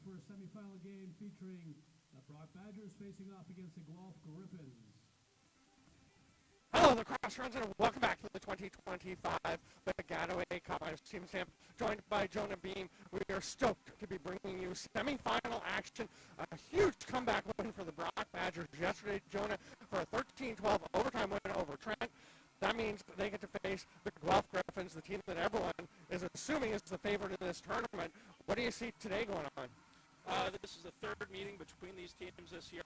first semifinal game featuring the Brock Badgers facing off against the Guelph Gryphons. Hello, Lacrosse friends, and welcome back to the 2025 Baggataway Cup. I'm Stephen Stamp, joined by Jonah Beam. We are stoked to be bringing you semifinal action. A huge comeback win for the Brock Badgers yesterday, Jonah, for a 13-12 overtime win over Trent. That means they get to face the Guelph Gryphons, the team that everyone is assuming is the favorite in this tournament. What do you see today going on? This is the third meeting between these teams this year.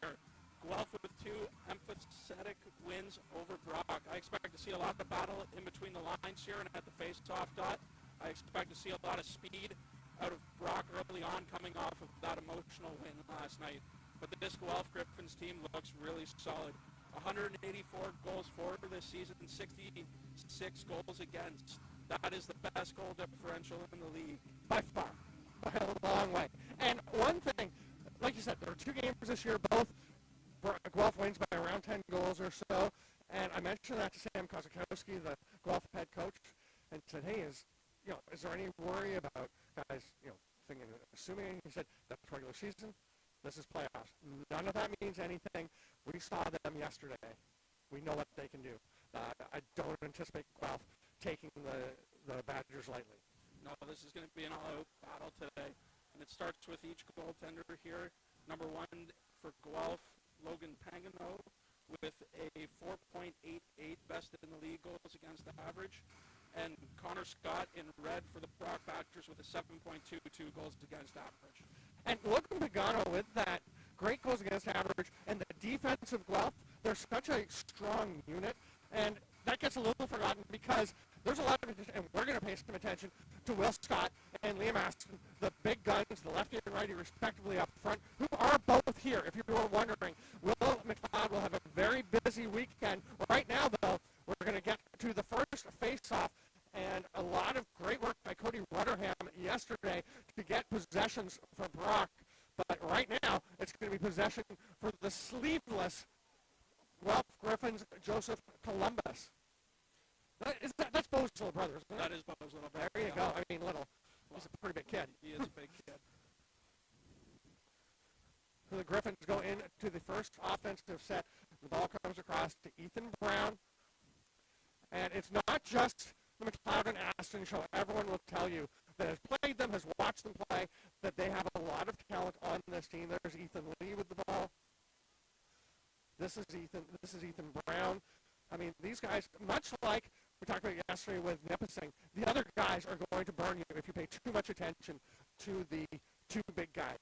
Guelph with two emphatic wins over Brock. I expect to see a lot of battle in between the lines here and at the face-off dot. I expect to see a lot of speed out of Brock early on, coming off of that emotional win last night. But this Guelph Gryphons team looks really solid. 184 goals for this season, 66 goals against. That is the best goal differential in the league. By far. By a long way. And one thing, like you said, there are two games this year, both Guelph wins by around 10 goals or so. And I mentioned that to Sam Kozakowski, the Guelph head coach, and said, hey, is there any worry about guys, thinking, assuming, he said, that's regular season, this is playoffs. None of that means anything. We saw them yesterday. We know what they can do. I don't anticipate Guelph taking the Badgers lightly. No, this is going to be an all-out battle today. And it starts with each goaltender here. Number one for Guelph, Logan Pangano, with a 4.88 best in the league goals against average. And Connor Scott in red for the Brock Badgers with a 7.22 goals against average. And Logan Pangano with that great goals against average, and the defense of Guelph, they're such a strong unit, and that gets a little forgotten because there's a lot of attention, and we're going to pay some attention to Will Scott and Liam Aston, the big guns, the lefty and righty respectively up front, who are both here. If you were wondering, Will McLeod will have a very busy weekend. Right now, though, we're going to get to the first face-off, and a lot of great work by Cody Rutterham yesterday to get possessions for Brock. But right now, it's going to be possession for the sleeveless Guelph Gryphons, Joseph Columbus. That's Bo's little brother, isn't it? That is Bo's little brother. There you go. I mean, little. He's a pretty big kid. He is a big kid. So the Gryphons go into the first offensive set. The ball comes across to Ethan Brown. And it's not just the McLeod and Aston show. Everyone will tell you that has played them, has watched them play, that they have a lot of talent on this team. There's Ethan Lee with the ball. This is Ethan Brown. I mean, these guys, much like we talked about yesterday with Nipissing, the other guys are going to burn you if you pay too much attention to the two big guys.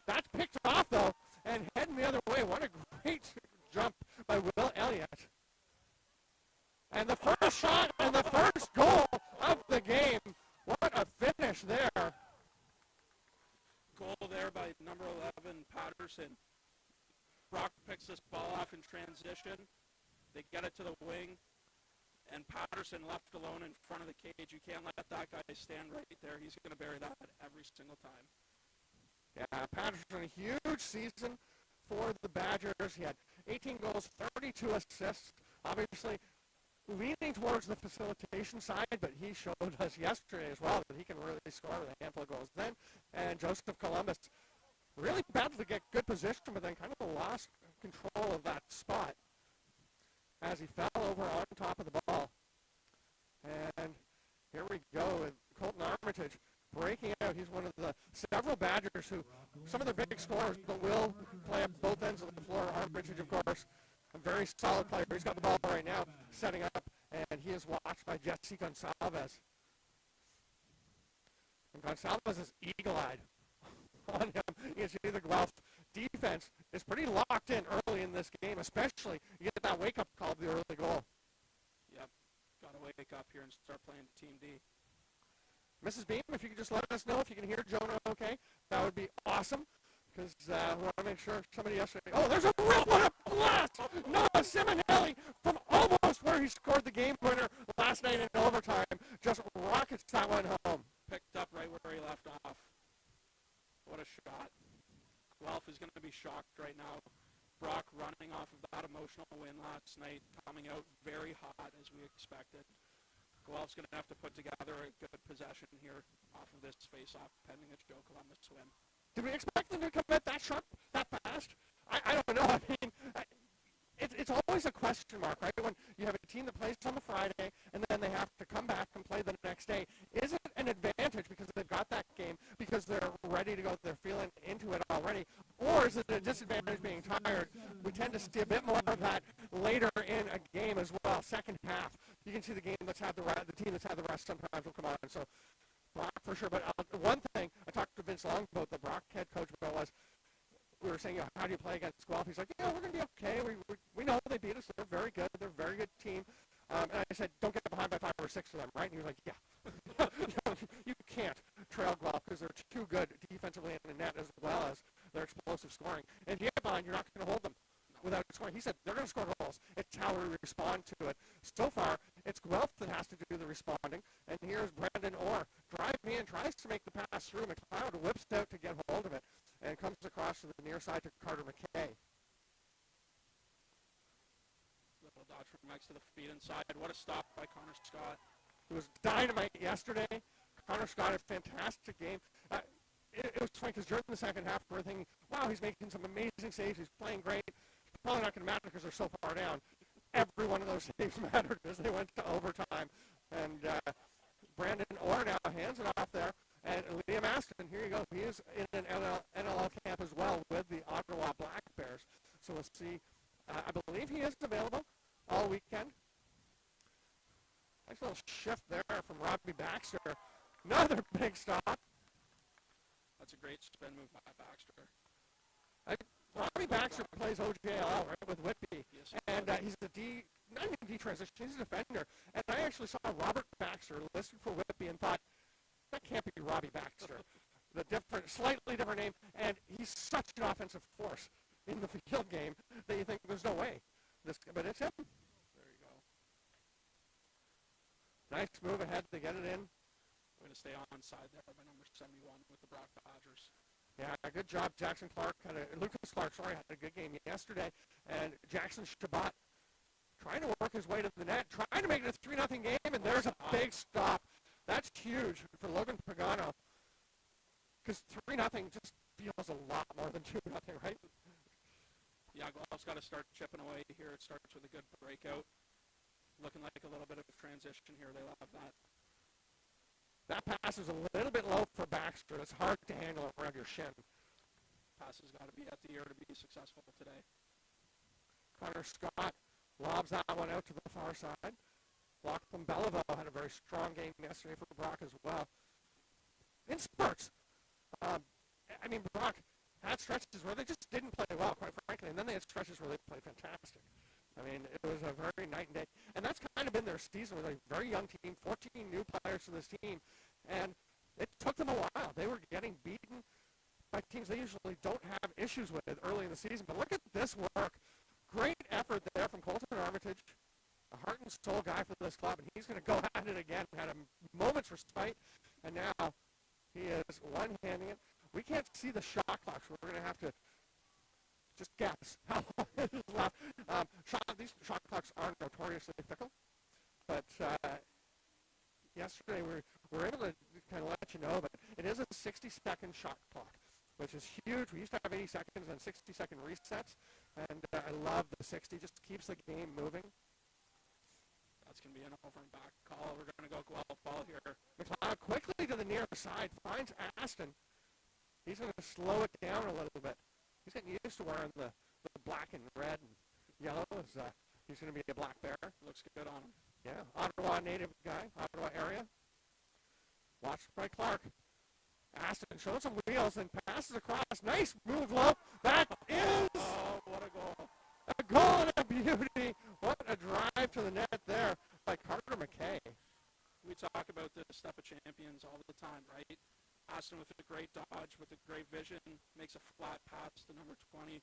That's picked off, though, and heading the other way. What a great jump by Will Elliott. And the first shot and the first goal of the game. What a finish there. Goal there by number 11, Patterson. Brock picks this ball off in transition. They get it to the wing, and Patterson left alone in front of the cage. You can't let that guy stand right there. He's going to bury that every single time. Yeah, Patterson, a huge season for the Badgers. He had 18 goals, 32 assists. Obviously, leaning towards the facilitation side, but he showed us yesterday as well that he can really score with a handful of goals then. And Joseph Columbus really battled to get good position, but then kind of lost control of that spot as he fell over on top of the ball. And here we go with Colton Armitage breaking out. He's one of the several Badgers who, some of their big scorers, but will play up both ends of the floor. Armitage, of course, a very solid player. He's got the ball right now, setting up, and he is watched by Jesse Gonsalves. And Gonsalves is eagle-eyed on him. You can see the Guelph defense is pretty locked in early in this game, especially you get that wake-up call of the early goal. Yep, got to wake up here and start playing Team D. Mrs. Beam, if you could just let us know if you can hear Jonah okay, that would be awesome, because we want to make sure somebody yesterday. Oh, there's a rip, what a blast! Noah Simonelli from almost where he scored the game winner last night in overtime, just rockets that one home. Picked up right where he left off. What a shot. Guelph is going to be shocked right now. Brock running off of that emotional win last night, coming out very hot as we expected. Guelph's going to have to put together a good possession here off of this face-off pending a Joe Columbus win. Did we expect them to commit that sharp, that fast? I don't know. I mean, it's always a question mark, right? When you have a team that plays on the Friday and then they have to come back and play the next day. Is it an advantage because they've got that game, because they're ready to go, they're feeling into it already? Or is it a disadvantage being tired? We tend to see a bit more of that later in a game as well, second half. You can see the game that's had the team that's had the rest sometimes will come on. So Brock for sure. But one thing, I talked to Vince Long about the Brock head coach was, we were saying, how do you play against Guelph? He's like, we're going to be okay. We know they beat us. They're very good. They're a very good team. And I said, don't get behind by 5 or 6 of them, right? And he was like, yeah. You can't trail Guelph because they're too good defensively in the net as well as their explosive scoring. And if you get behind, you're not going to hold them without scoring. He said, they're going to score goals. It's how we respond to it. So far, it's Guelph that has to do the responding. And here's Brandon Orr. Drive in, tries to make the pass through. McLeod whips out to get hold of it and comes across to the near side to Carter McKay. Little dodge from Max to the feet inside. What a stop by Connor Scott. It was dynamite yesterday. Connor Scott had a fantastic game. It was funny because during the second half, we were thinking, wow, he's making some amazing saves. He's playing great. It's probably not going to matter because they're so far down. Every one of those saves mattered as they went to overtime. And Brandon Orr now hands it off there. And Liam Aston, here you go. He is in an NLL camp as well with the Ottawa Black Bears. So we'll see. I believe he is available all weekend. Nice little shift there from Robbie Baxter. Another big stop. That's a great spin move by Baxter. Robbie Baxter plays OJLL, right, with Whitby. Yes, and he's not even D transition, he's a defender. And I actually saw Robert Baxter listed for Whitby and thought, that can't be Robbie Baxter. Slightly different name, and he's such an offensive force in the field game that you think there's no way. But it's him. There you go. Nice move ahead to get it in. We're going to stay onside there by number 71 with the Brock Badgers. Yeah, good job. Lucas Clark had a good game yesterday. And Jackson Shabbat trying to work his way to the net, trying to make it a 3-0 game, and there's a big stop. That's huge for Logan Pagano. Because 3-0 just feels a lot more than 2-0, right? Yeah, Guelph's got to start chipping away here. It starts with a good breakout. Looking like a little bit of a transition here. They love that. That pass is a little bit low for Baxter. It's hard to handle around your shin. Pass has got to be at the ear to be successful today. Connor Scott lobs that one out to the far side. Lachlan Belleville had a very strong game yesterday for Brock as well. In spurts. Brock had stretches where they just didn't play well, quite frankly, and then they had stretches where they played fantastic. It was a very night and day. And that's kind of been their season with a very young team, 14 new players to this team. And it took them a while. They were getting beaten by teams they usually don't have issues with early in the season. But look at this work. Great effort there from Colton Armitage, a heart and soul guy for this club. And he's going to go at it again. Had a moment's respite, and now he is one-handing it. We can't see the shot clock, so we're going to have to just guess how long is left. These shot clocks are notoriously fickle, but yesterday we were able to kind of let you know, but it is a 60-second shot clock, which is huge. We used to have 80 seconds and 60-second resets, and I love the 60. Just keeps the game moving. That's going to be an over and back call. We're going to go Guelph ball here. McLeod quickly to the near side, finds Aston. He's going to slow it down a little bit. He's getting used to wearing the black and red and yellow. He's going to be a black bear. Looks good on him. Yeah, Ottawa native guy, Ottawa area. Watched by Clark. Aston shows some wheels and passes across. Nice move low. That is what a goal. A goal and a beauty. What a drive to the net there by Carter McKay. We talk about the step of champions all the time, right? Aston with a great dodge, with a great vision, makes a flat pass to number 20,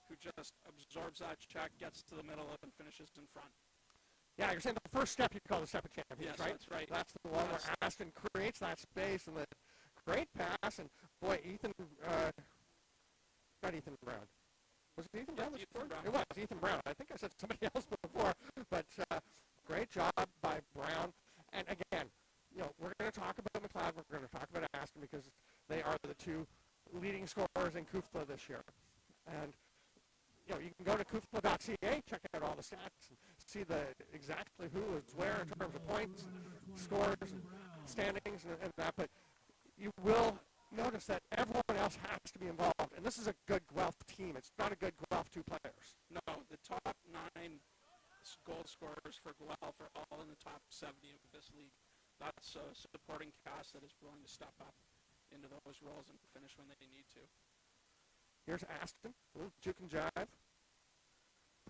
who just absorbs that check, gets to the middle, and finishes in front. Yeah, you're saying the first step you call the step of champions, yes, right? That's right. That's the one where Aston creates that space and the great pass. And boy, not Ethan Brown. Was it Ethan Brown? Ethan Brown. It was Ethan Brown. I think I said somebody else before, but great job by Brown. And again, we're going to talk about McLeod. We're going to talk about Aston because they are the two leading scorers scores in Kufla this year. And you know, you can go to kufla.ca, check out all the stats, and see exactly who is where in terms of points, scores, and standings, and that. But you will notice that everyone else has to be involved. And this is a good Guelph team. It's not a good Guelph 2 players. No, the top 9 goal scorers for Guelph are all in the top 70 of this league. That's a supporting cast that is willing to step up into those roles and finish when they need to. Here's Aston, a little juke and jive.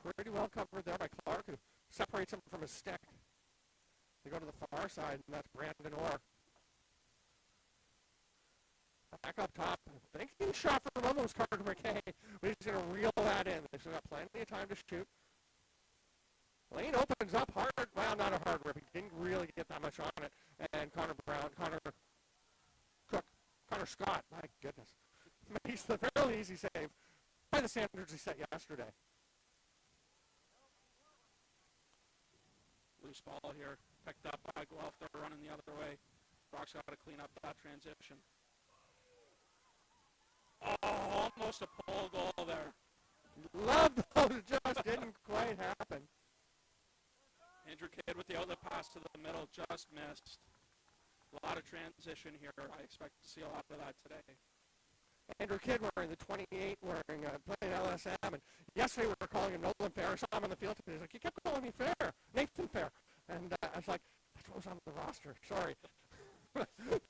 Pretty well covered there by Clark, who separates him from his stick. They go to the far side, and that's Brandon Orr. Back up top. Thinking shot for the moment was Carter McKay, but he's going to reel that in. They've still got plenty of time to shoot. Lane opens up hard. Well, not a hard rip. He didn't really get that much on it. And Connor Scott, my goodness, makes the fairly easy save by the standards he set yesterday. Loose ball here, picked up by Guelph. They're running the other way. Brock's got to clean up that transition. Oh, almost a pole goal there. Love those, just didn't quite happen. Andrew Kidd with the outlet pass to the middle, just missed. A lot of transition here. I expect to see a lot of that today. Andrew Kidd wearing the 28, playing LSM. And yesterday we were calling him Nolan Fair. I saw him on the field today. He's like, you kept calling me Fair, Nathan Fair. And I was like, that's what was on the roster. Sorry.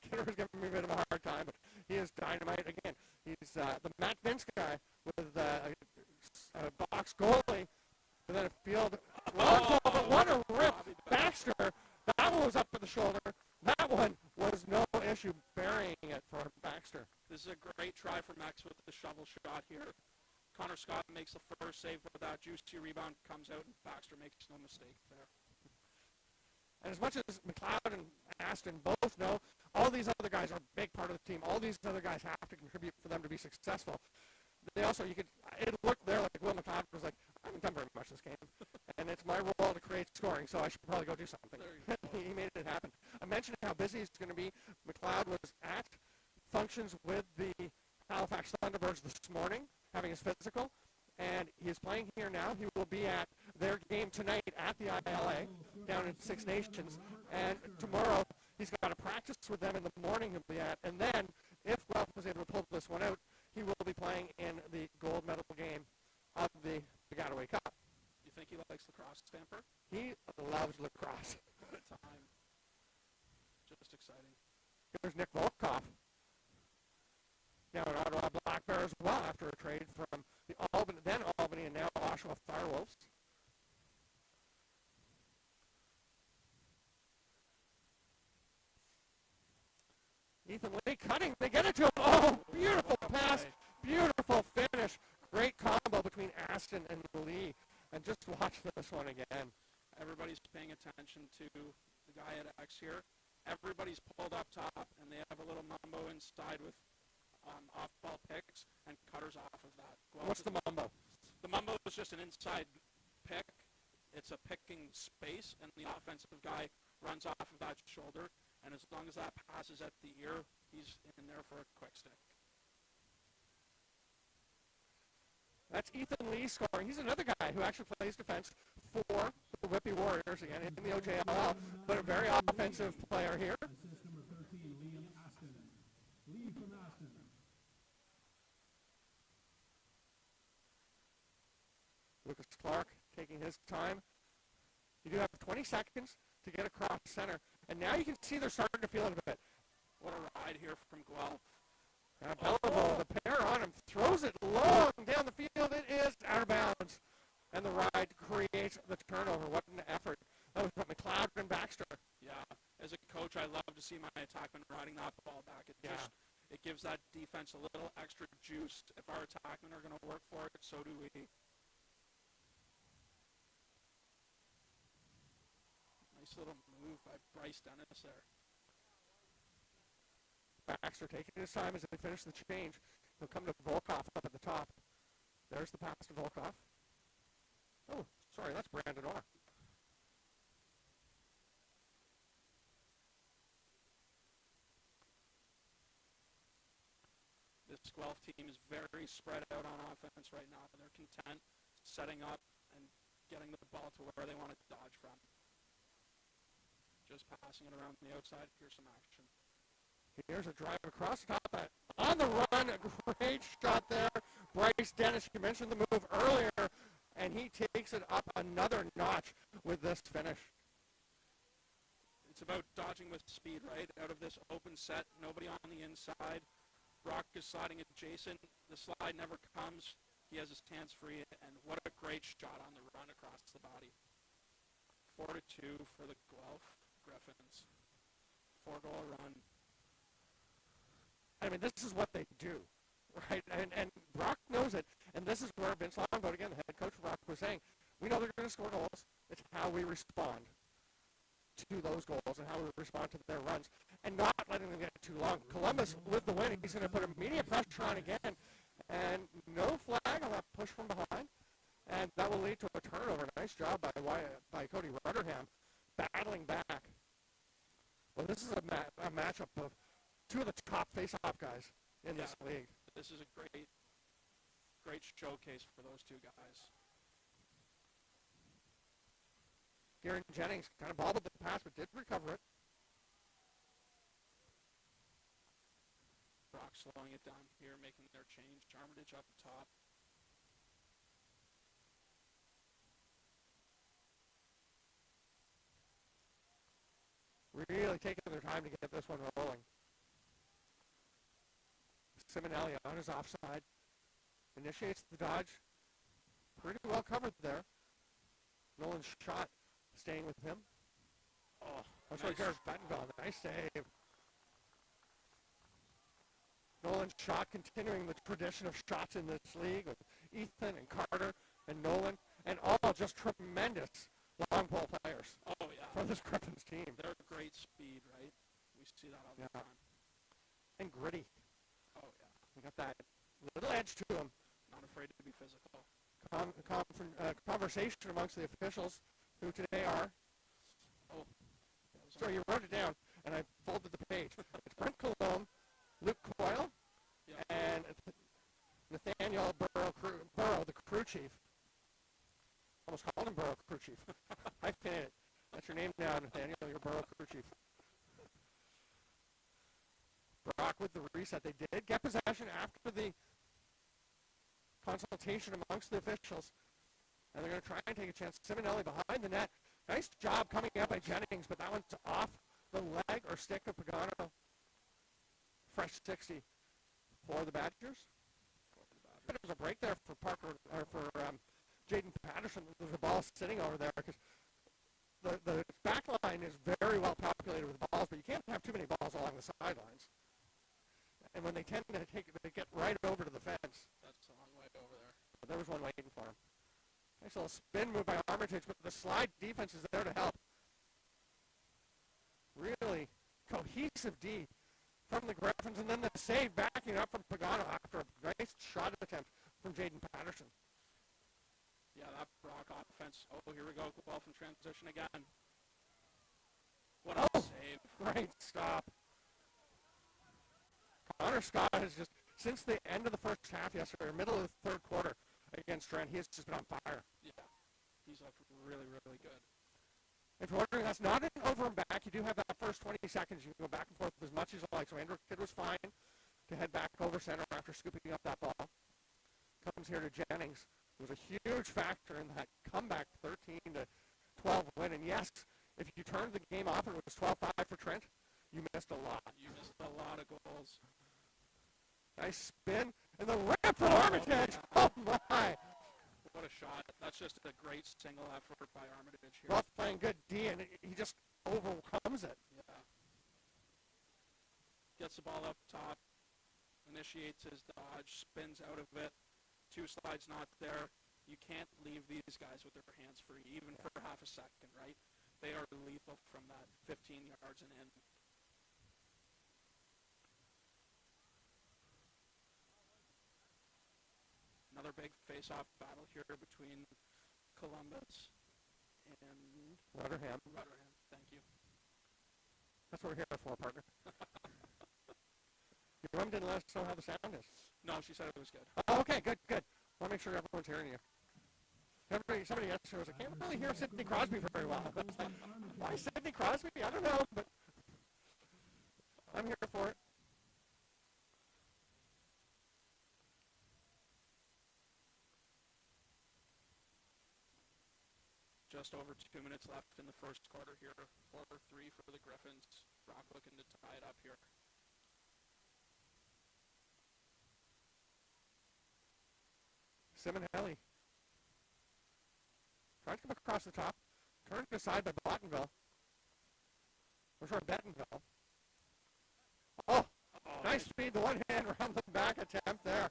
Kidder was giving me a bit of a hard time, but he is dynamite. Again, he's the Matt Vince guy with a box goalie, but then a field long goal. But what a rip. Baxter, that one was up for the shoulder. That one was no issue burying it for Baxter. This is a great try for Max with the shovel shot here. Connor Scott makes the first save for that juicy rebound, comes out, and Baxter makes no mistake there. And as much as McLeod and Aston both know, all these other guys are a big part of the team. All these other guys have to contribute for them to be successful. They also, it looked there like Will McLeod was like, I haven't done very much this game, and it's my role to create scoring, so I should probably go do something. He made it happen. I mentioned how busy he's going to be. McLeod was at functions with the Halifax Thunderbirds this morning, having his physical, and he is playing here now. He will be at their game tonight at the ILA down in Six Nations, and tomorrow he's got a practice with them in the morning he'll be at, and then if Guelph was able to pull this one out, he will be playing in the gold medal game of the Baggataway Cup. You think he likes lacrosse, Stamper? He loves lacrosse. What a time. Just exciting. Here's Nick Volkov. Now an Ottawa Black Bear as well after a trade from the Albany and now Oshawa Firewolves. Ethan Lee cutting. They get it to him. Oh, beautiful pass. Beautiful finish. Great combo between Aston and Lee. And just watch this one again. Everybody's paying attention to the guy at X here. Everybody's pulled up top, and they have a little mambo inside with off-ball picks and cutters off of that. What's the mambo? The mambo is just an inside pick. It's a picking space, and the offensive guy runs off of that shoulder. And as long as that passes at the ear, he's in there for a quick stick. That's Ethan Lee scoring. He's another guy who actually plays defense for the Whippy Warriors, again, in the OJLL, but a very offensive player here. Assist number 13, Liam Aston. Lee from Aston. Lucas Clark taking his time. You do have 20 seconds to get across center. And now you can see they're starting to feel it a bit. What a ride here from Guelph. Belleville, the pair on him, throws it long down the field. It is out of bounds. And the ride creates the turnover. What an effort. That was McLeod and Baxter. Yeah, as a coach, I love to see my attackmen riding that ball back. It gives that defense a little extra juice. If our attackmen are going to work for it, so do we. Nice little move by Bryce Dennis there. Baxter taking his time as they finish the change. He'll come to Volkov up at the top. There's the pass to Volkov. Oh, sorry, that's Brandon Orr. This Guelph team is very spread out on offense right now. They're content setting up and getting the ball to where they want to dodge from. Just passing it around the outside. Here's some action. Here's a drive across the top. On the run, a great shot there. Bryce Dennis, you mentioned the move earlier, and he takes it up another notch with this finish. It's about dodging with speed, right? Out of this open set, nobody on the inside. Brock is sliding adjacent. The slide never comes. He has his hands free, and what a great shot on the run across the body. 4-2 for the Guelph Gryphons. 4-goal run. I mean, this is what they do, right? And Brock knows it, and this is where Vince Longboat, again, the head coach of Brock, was saying, we know they're going to score goals. It's how we respond to those goals and how we respond to their runs and not letting them get too long. Columbus with the win. He's going to put immediate pressure on again, and no flag on that push from behind, and that will lead to a turnover. Nice job by Cody Rutherham battling back. Well, this is a matchup of two of the top face-off guys in this league. This is a great showcase for those two guys. Garen Jennings kind of bobbled the pass, but did recover it. Brock slowing it down here, making their change. Armitage up top. Really taking their time to get this one rolling. Simonelli on his offside. Initiates the dodge. Pretty well covered there. Nolan's shot staying with him. Oh, that's right, Garrett Bettenville. Nice save. Nolan's shot continuing the tradition of shots in this league with Ethan and Carter and Nolan, and all just tremendous long ball players. Oh, yeah. For this Gryphons team. They're great speed, right? We see that all the time. And gritty. Oh, yeah. They got that little edge to them. Not afraid to be physical. Conversation amongst the officials, who today are. Oh. Sorry, you wrote it down, and I folded the page. It's Brent Colomb, Luke Coyle, and Nathaniel Burrow, the crew chief. Almost called him Burrow, crew chief. I fit it. That's your name now, Nathaniel. You're Burrow, crew chief. Brock with the reset. They did get possession after the consultation amongst the officials. And they're going to try and take a chance. Simonelli behind the net. Nice job coming up by Jennings, but that one's off the leg or stick of Pagano. Fresh 60 for the Badgers. Bit of a break there for Parker, or for Jaden Patterson. There's a ball sitting over there because the back line is very well populated with balls, but you can't have too many balls along the sidelines. And when they tend to they get right over to the fence. That's a long way over there. But there was one waiting for him. Nice little spin move by Armitage, but the slide defense is there to help. Really cohesive D from the Gryphons, and then the save backing up from Pagano after a nice shot attempt from Jaden Patterson. Yeah, that Brock offense. Oh, here we go. Guelph in transition again. What a save. Great stop. Connor Scott has just, since the end of the first half yesterday, or middle of the third quarter against Trent, he has just been on fire. Yeah, he's looked really, really good. If you're wondering, that's not an over and back. You do have that first 20 seconds. You can go back and forth as much as you like. So Andrew Kidd was fine to head back over center after scooping up that ball. Comes here to Jennings, who was a huge factor in that comeback 13-12 win. And yes, if you turned the game off and it was 12-5 for Trent, you missed a lot. You missed a lot of goals. Nice spin, and the rip for Armitage. Oh, my. What a shot. That's just a great single effort by Armitage here. Both playing good D, and he just overcomes it. Yeah. Gets the ball up top, initiates his dodge, spins out of it. Two slides not there. You can't leave these guys with their hands free, even for half a second, right? They are lethal from that 15 yards and in. Another big face-off battle here between Columbus and Rutherham. Thank you. That's what we're here for, partner. Your mom didn't let us know how the sound is. No, she said it was good. Oh, okay, good, good. Want to make sure everyone's hearing you. Somebody yesterday was like, I can't really hear Sidney Crosby very well. Why Sidney Crosby? I don't know, but I'm here for it. Just over 2 minutes left in the first quarter here. 4-3 for the Gryphons. Brock looking to tie it up here. Simonelli. Trying to come across the top. Turned aside by Bottenville. Or sorry, Bentonville. Oh, nice speed. The one hand around the back attempt there.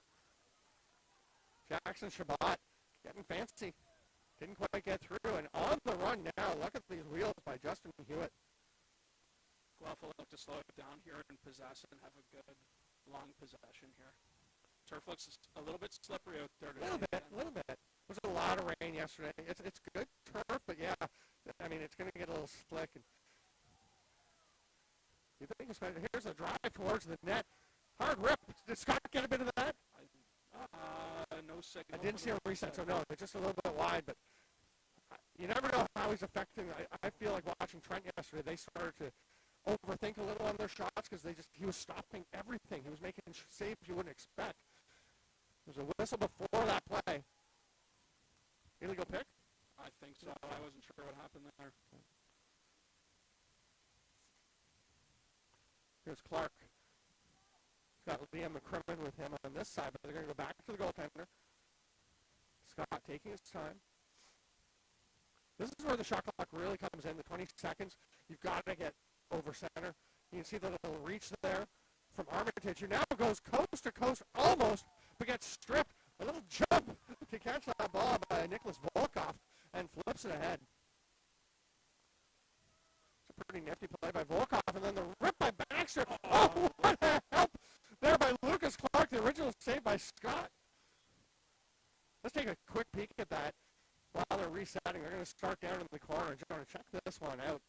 Jackson Shabbat getting fancy. Didn't quite get through. And on the run now. Look at these wheels by Justin Hewitt. Guelph will look to slow it down here and possess and have a good long possession here. Turf looks a little bit slippery out there today. A little bit. There was a lot of rain yesterday. It's good turf, but yeah, I mean, it's going to get a little slick. And you think here's a drive towards the net. Hard rip. Did Scott get a bit of that? No signal. I didn't see a reset, so no, they're just a little bit wide, but you never know how he's affecting. I feel like watching Trent yesterday, they started to overthink a little on their shots because he was stopping everything. He was making saves you wouldn't expect. There's a whistle before that play. Illegal pick? I think so. I wasn't sure what happened there. Here's Clark. He's got Liam McCrimmon with him on this side, but they're going to go back to the goaltender. Scott taking his time. This is where the shot clock really comes in, the 20 seconds. You've got to get over center. You can see the little reach there from Armitage, who now goes coast to coast almost, but gets stripped. A little jump to catch that ball by Nicholas Volkov and flips it ahead. It's a pretty nifty play by Volkov, and then the rip by Baxter. Oh, what a help there by Lucas Clark, the original save by Scott. Let's take a quick peek at that while they're resetting. They're going to start down in the corner. Just going to check this one out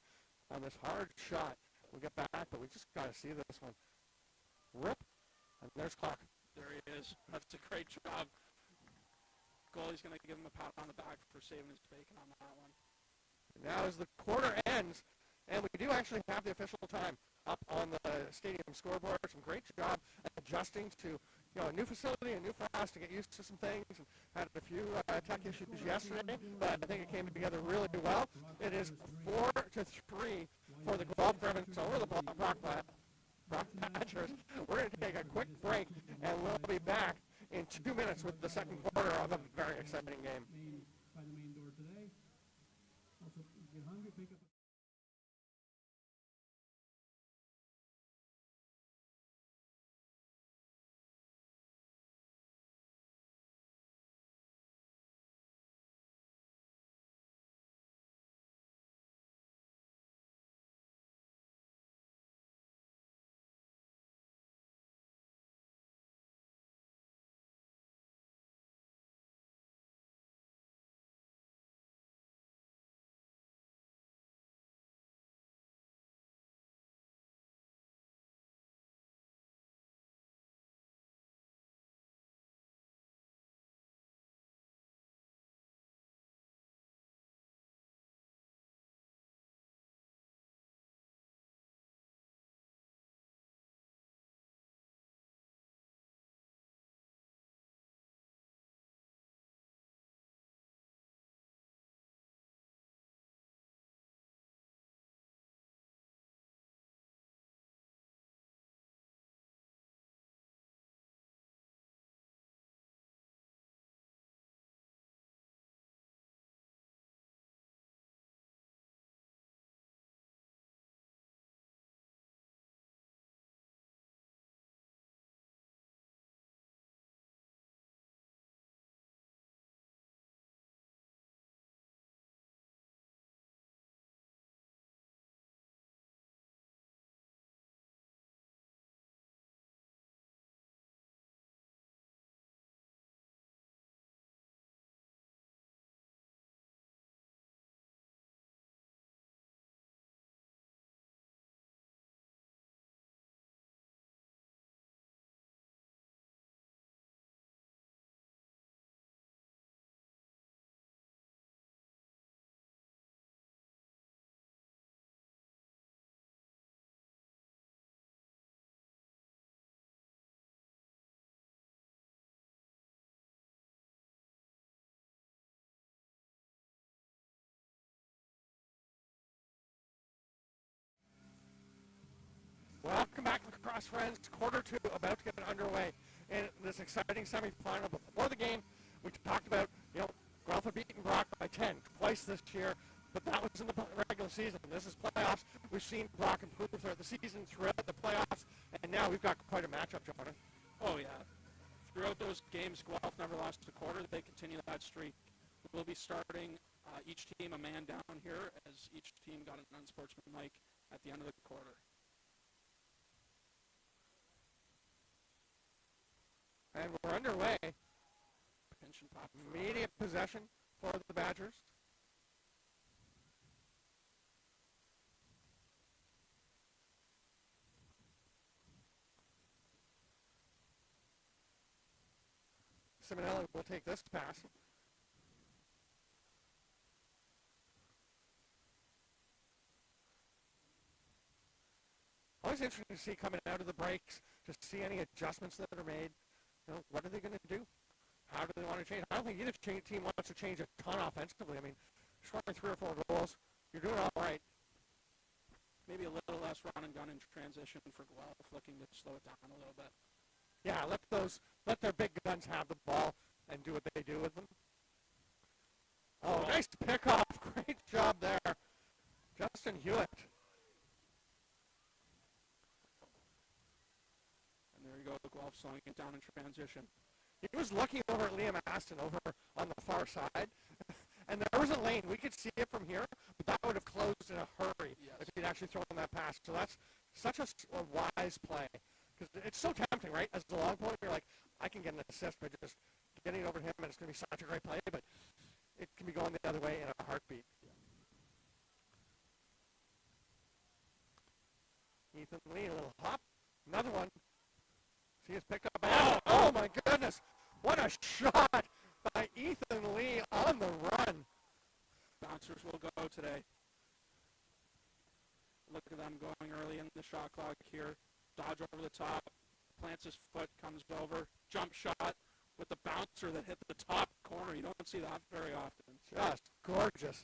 on this hard shot. We'll get back, but we just got to see this one. Rip, and there's Clark. There he is. That's a great job. Goalie's going to give him a pat on the back for saving his bacon on that one. Now as the quarter ends, and we do actually have the official time up on the stadium scoreboard. Some great job adjusting to a new facility, a new for us to get used to some things. And had a few tech issues yesterday, but I think it came together really well. It is 4-3 for the Guelph Gryphons over the Brock Badgers. We're going to take a quick break, and we'll be back in 2 minutes with the second quarter of a very exciting game. By the main door today. Also, get hungry, pick up Lacrosse friends, quarter two about to get underway in this exciting semifinal. Before the game, we talked about, Guelph had beaten Brock by 10 twice this year, but that was in the regular season. This is playoffs. We've seen Brock improve throughout the season, throughout the playoffs, and now we've got quite a matchup, Jonah. Oh, yeah. Throughout those games, Guelph never lost a quarter. They continue that streak. We'll be starting each team a man down here as each team got an unsportsmanlike at the end of the quarter. And we're underway. Pinch and pop. Immediate possession for the Badgers. Simonelli will take this pass. Always interesting to see coming out of the breaks, to see any adjustments that are made. What are they going to do? How do they want to change? I don't think either team wants to change a ton offensively. I mean, scoring 3 or 4 goals, you're doing all right. Maybe a little less run and gun in transition for Guelph, looking to slow it down a little bit. Yeah, let their big guns have the ball and do what they do with them. Oh, nice pickoff. Great job there. Justin Hewitt. And there you go, Guelph slowing it down in transition. He was looking over at Liam Aston over on the far side, and there was a lane. We could see it from here, but that would have closed in a hurry if he'd actually thrown that pass. So that's such a wise play, because it's so tempting, right? As the long point, you're like, I can get an assist by just getting it over to him, and it's going to be such a great play, but it can be going the other way in a heartbeat. Ethan Lee, a little hop. Another one. He has picked up. Oh my goodness. What a shot by Ethan Lee on the run. Bouncers will go today. Look at them going early in the shot clock here. Dodge over the top. Plants his foot, comes over. Jump shot with the bouncer that hit the top corner. You don't see that very often. Just gorgeous.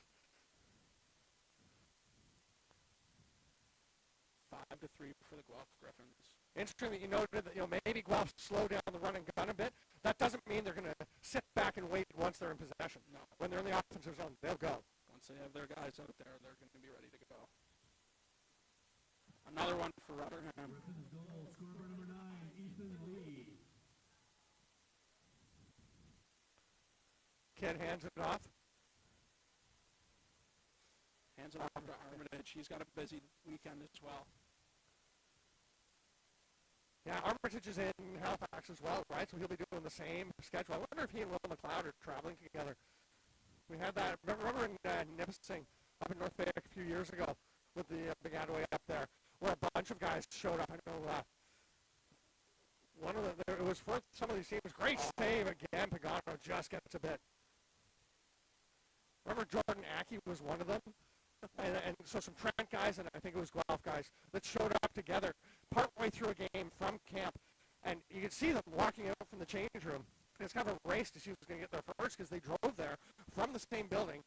5-3 for the Guelph Gryphons. Interesting that you noted that maybe Guelph slow down the run and gun a bit. That doesn't mean they're going to sit back and wait once they're in possession. No. When they're in the offensive zone, they'll go. Once they have their guys out there, they're going to be ready to go. Another one for Rotherham. Gryphons goal, scorer number 9, Ethan Lee. Kid hands it off. Hands it off to Armitage. He's got a busy weekend as well. Yeah, Armitage is in Halifax as well, right? So he'll be doing the same schedule. I wonder if he and Will McLeod are traveling together. We had that. Remember in Nipissing up in North Bay a few years ago with the Baggataway up there, where a bunch of guys showed up. I know one of it was for some of these teams. Great save again. Pagano just gets a bit. Remember Jordan Aki was one of them? And so some Trent guys, and I think it was Guelph guys, that showed up together partway through a game from camp. And you could see them walking out from the change room. And it's kind of a race to see who's going to get there first, because they drove there from the same building.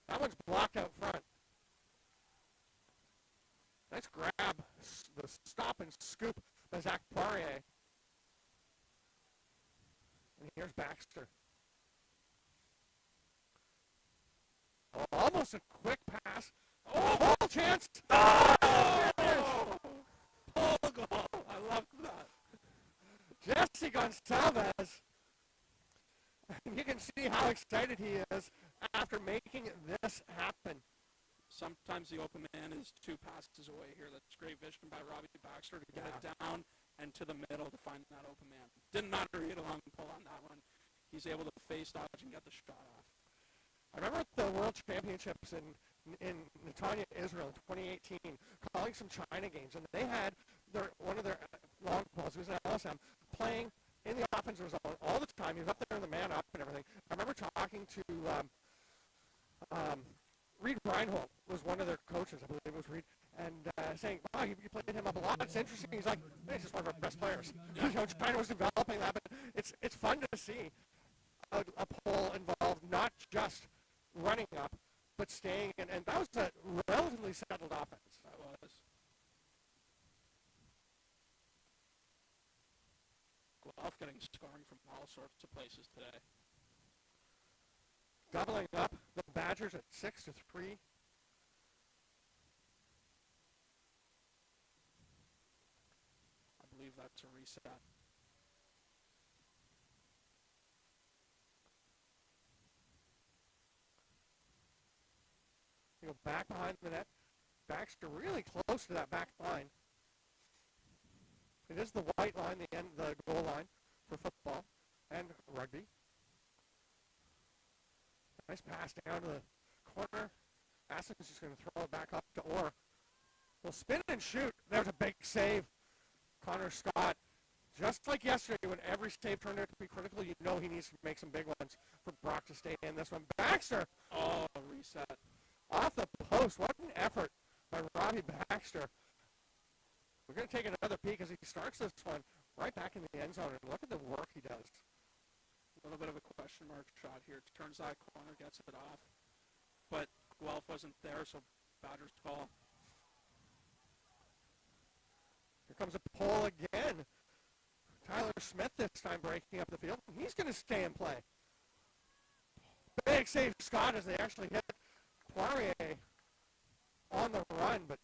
That one's blocked out front. Nice grab, the stop and scoop by Zach Poirier. And here's Baxter. Oh, almost a quick pass. Oh, ball chance. Oh! Pull goal. I love that. Jesse Gonçalves. You can see how excited he is after making this happen. Sometimes the open man is 2 passes away here. That's great vision by Robbie Baxter to get it down and to the middle to find that open man. Didn't matter he had a long pull on that one. He's able to face dodge and get the shot off. I remember at the World Championships in Netanya, Israel in 2018, calling some China games, and they had one of their long balls, who was an LSM, playing in the offensive zone all the time. He was up there in the man up and everything. I remember talking to Reed Reinhold was one of their coaches, I believe it was Reed, and saying, wow, you played him up a lot. It's interesting. He's like, hey, he's just one of our best players. China was developing that, but it's fun to see a pull involved, not just running up, but staying in. And that was a relatively settled offense. That was. Guelph getting scoring from all sorts of places today. Doubling up the Badgers at 6-3. I believe that's a reset. You go back behind the net. Baxter really close to that back line. It is the white line, the goal line for football and rugby. Nice pass down to the corner. Aston's just going to throw it back up to Orr. Will spin and shoot. There's a big save. Connor Scott. Just like yesterday, when every save turned out to be critical, you know he needs to make some big ones for Brock to stay in this one. Baxter. Oh, reset. Off the post. What an effort by Robbie Baxter. We're going to take another peek as he starts this one right back in the end zone. And look at the work he does. A little bit of a question mark shot here. Turns that corner, gets it off. But Guelph wasn't there, so Badgers ball. Here comes a pull again. Tyler Smith this time breaking up the field. He's going to stay and play. Big save, Scott, as they actually hit Poirier on the run. But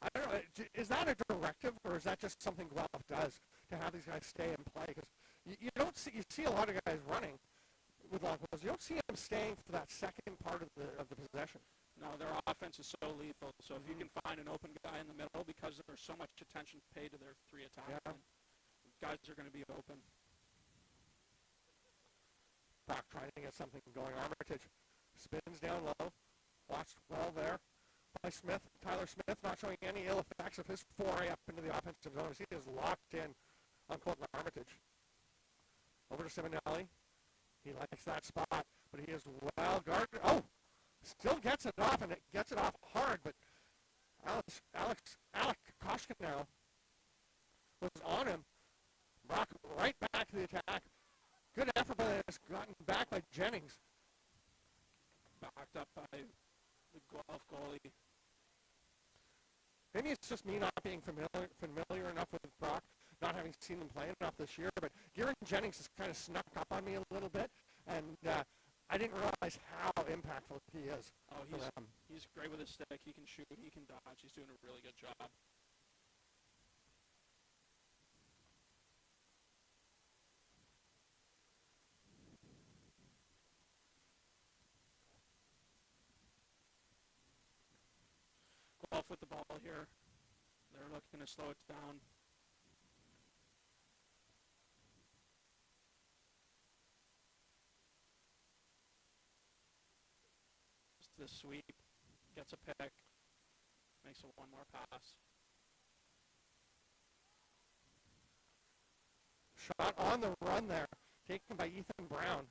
I don't know, is that a directive or is that just something Guelph does to have these guys stay and play? Because you don't see, you see a lot of guys running with long balls. You don't see them staying for that second part of the possession. No, their offense is so lethal. So if you can find an open guy in the middle, because there's so much attention paid to their three attack, guys are going to be open. Brock trying to get something going. Armitage spins down low. Watched well there by Smith. Tyler Smith not showing any ill effects of his foray up into the offensive zone as he is locked in on Colton Armitage. Over to Simonelli. He likes that spot, but he is well guarded. Oh! Still gets it off, and it gets it off hard, but Alec Koshkin was on him. Brock right back to the attack. Good effort by this, gotten back by Jennings. Backed up by the Guelph goalie. Maybe it's just me not being familiar enough with Brock, not having seen them play enough this year, but Garen Jennings has kind of snuck up on me a little bit, and I didn't realize how impactful he is. Oh, he's great with his stick. He can shoot. He can dodge. He's doing a really good job. Guelph with the ball here. They're looking to slow it down. The sweep, gets a pick, makes a one more pass. Shot on the run there, taken by Ethan Brown.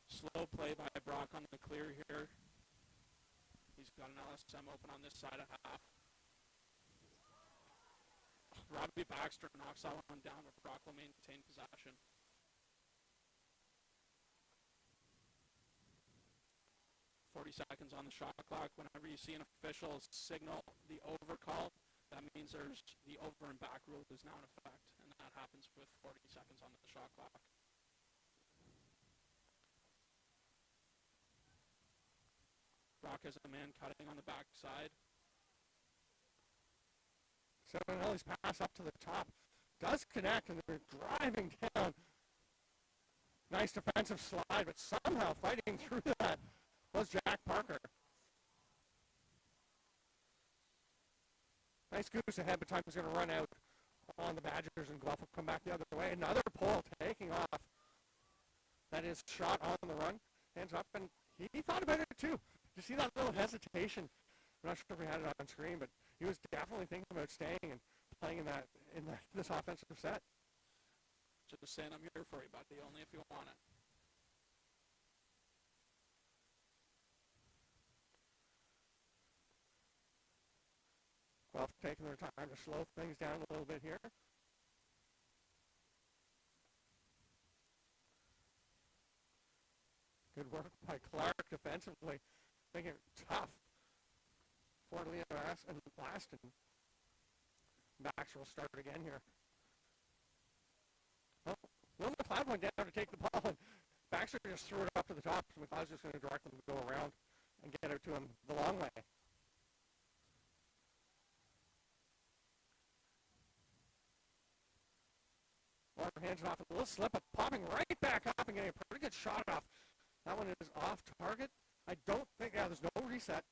Slow play by Brock on the clear here. He's got an LSM open on this side of half. Robbie Baxter knocks that one down, but Brock will maintain possession. $40 on the shot clock. Whenever you see an official signal the over call, that means there's the over and back rule is now in effect, and that happens with 40 seconds on the shot clock. Brock has a man cutting on the backside. Simonelli's pass up to the top does connect, and they're driving down. Nice defensive slide, but somehow fighting through that was Jack Parker. Nice goose ahead, but time is going to run out on the Badgers, and Guelph will come back the other way. Another pull taking off. That is shot on the run. Hands up, and he thought about it too. Did you see that little hesitation? I'm not sure if we had it on screen, but he was definitely thinking about staying and playing in this offensive set. Just saying, I'm here for you, buddy, only if you want it. Well, taking their time to slow things down a little bit here. Good work by Clark defensively, making it tough for Leon and Blaston. Baxter will start again here. Well, Will McLeod went down to take the ball, and Baxter just threw it up to the top, so McLeod's just going to direct them to go around and get it to him the long way. Walker hands it off, a little slip, but popping right back up and getting a pretty good shot off. That one is off target. I don't think, there's no reset.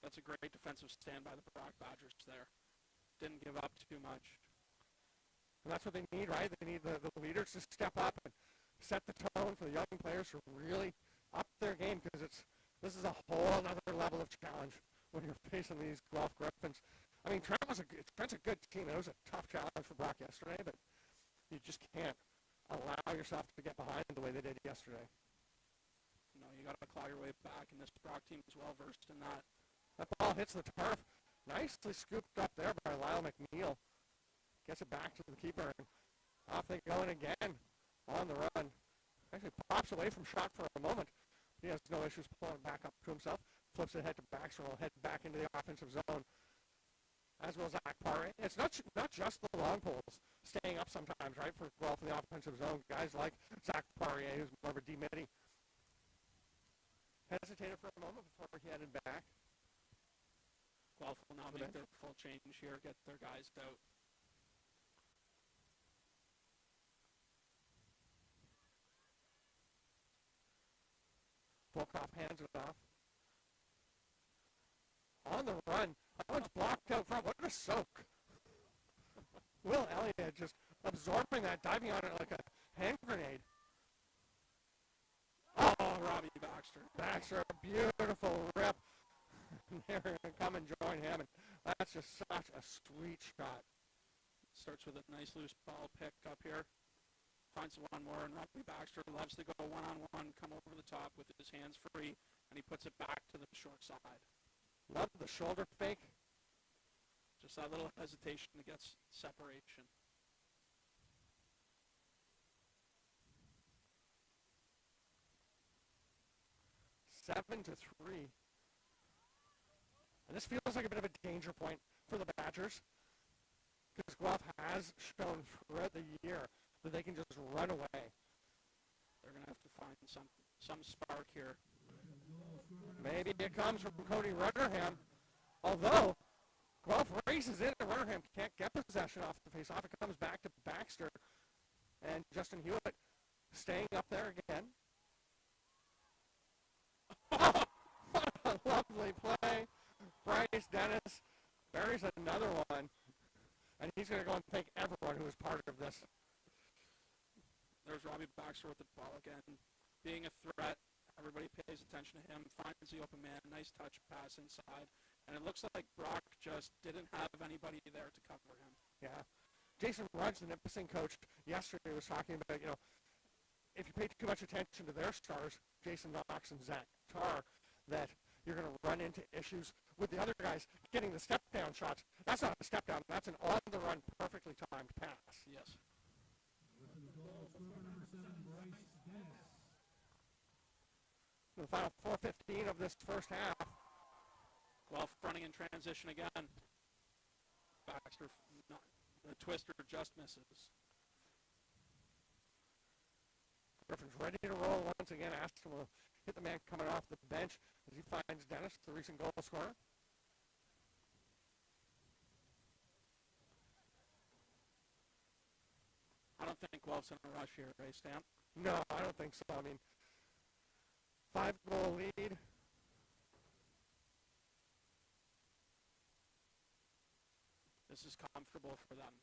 That's a great defensive stand by the Brock Badgers there. Didn't give up too much. And that's what they need, right? They need the leaders to step up and set the tone for the young players to really up their game, because this is a whole other level of challenge when you're facing these Guelph Gryphons. I mean, Trent's a good team. It was a tough challenge for Brock yesterday, but you just can't allow yourself to get behind the way they did yesterday. No, you got to claw your way back, and this Brock team is well versed in that. That ball hits the turf. Nicely scooped up there by Lyle McNeil. Gets it back to the keeper, and off they go again on the run. Actually pops away from shot for a moment. He has no issues pulling it back up to himself. Flips it ahead to Baxter, will head back into the offensive zone. As will Zach Paré. It's not just the long poles staying up sometimes, right, for Guelph in the offensive zone. Guys like Zach Paré, who's more of a D-midi. Hesitated for a moment before he headed back. Guelph will now make their full change here, get their guys out. Volkov hands it off. On the run. That one's blocked out front. What a soak. Will Elliott just absorbing that, diving on it like a hand grenade. Oh, Robbie Baxter. Baxter, a beautiful rip. They're going to come and join him, and that's just such a sweet shot. Starts with a nice loose ball pick up here. Finds one more, and Robbie Baxter loves to go one-on-one, come over the top with his hands free, and he puts it back to the short side. Love the shoulder fake. Just that little hesitation to get separation. Seven to 3. And this feels like a bit of a danger point for the Badgers, because Guelph has shown throughout the year that they can just run away. They're going to have to find some spark here. Maybe it comes from Cody Rutherham, although Guelph races in and Rutherham can't get possession off the face-off. It comes back to Baxter, and Justin Hewitt staying up there again. What a lovely play. Bryce Dennis buries another one, and he's going to go and thank everyone who was part of this. There's Robbie Baxter with the ball again. Being a threat, everybody pays attention to him, finds the open man, nice touch pass inside, and it looks like Brock just didn't have anybody there to cover him. Yeah. Jason Rudge, the Nipissing coach, yesterday was talking about, if you pay too much attention to their stars, Jason Knox and Zach Tarr, that you're going to run into issues with the other guys getting the step-down shots. That's not a step-down. That's an on-the-run, perfectly timed pass. Yes. The final 4:15 of this first half. Guelph running in transition again. Baxter, the twister just misses. Griffin's ready to roll once again. Aston will hit the man coming off the bench as he finds Dennis, the recent goal scorer. I don't think Guelph's in a rush here, right, Stan? No, I don't think so. I mean, 5-goal lead. This is comfortable for them.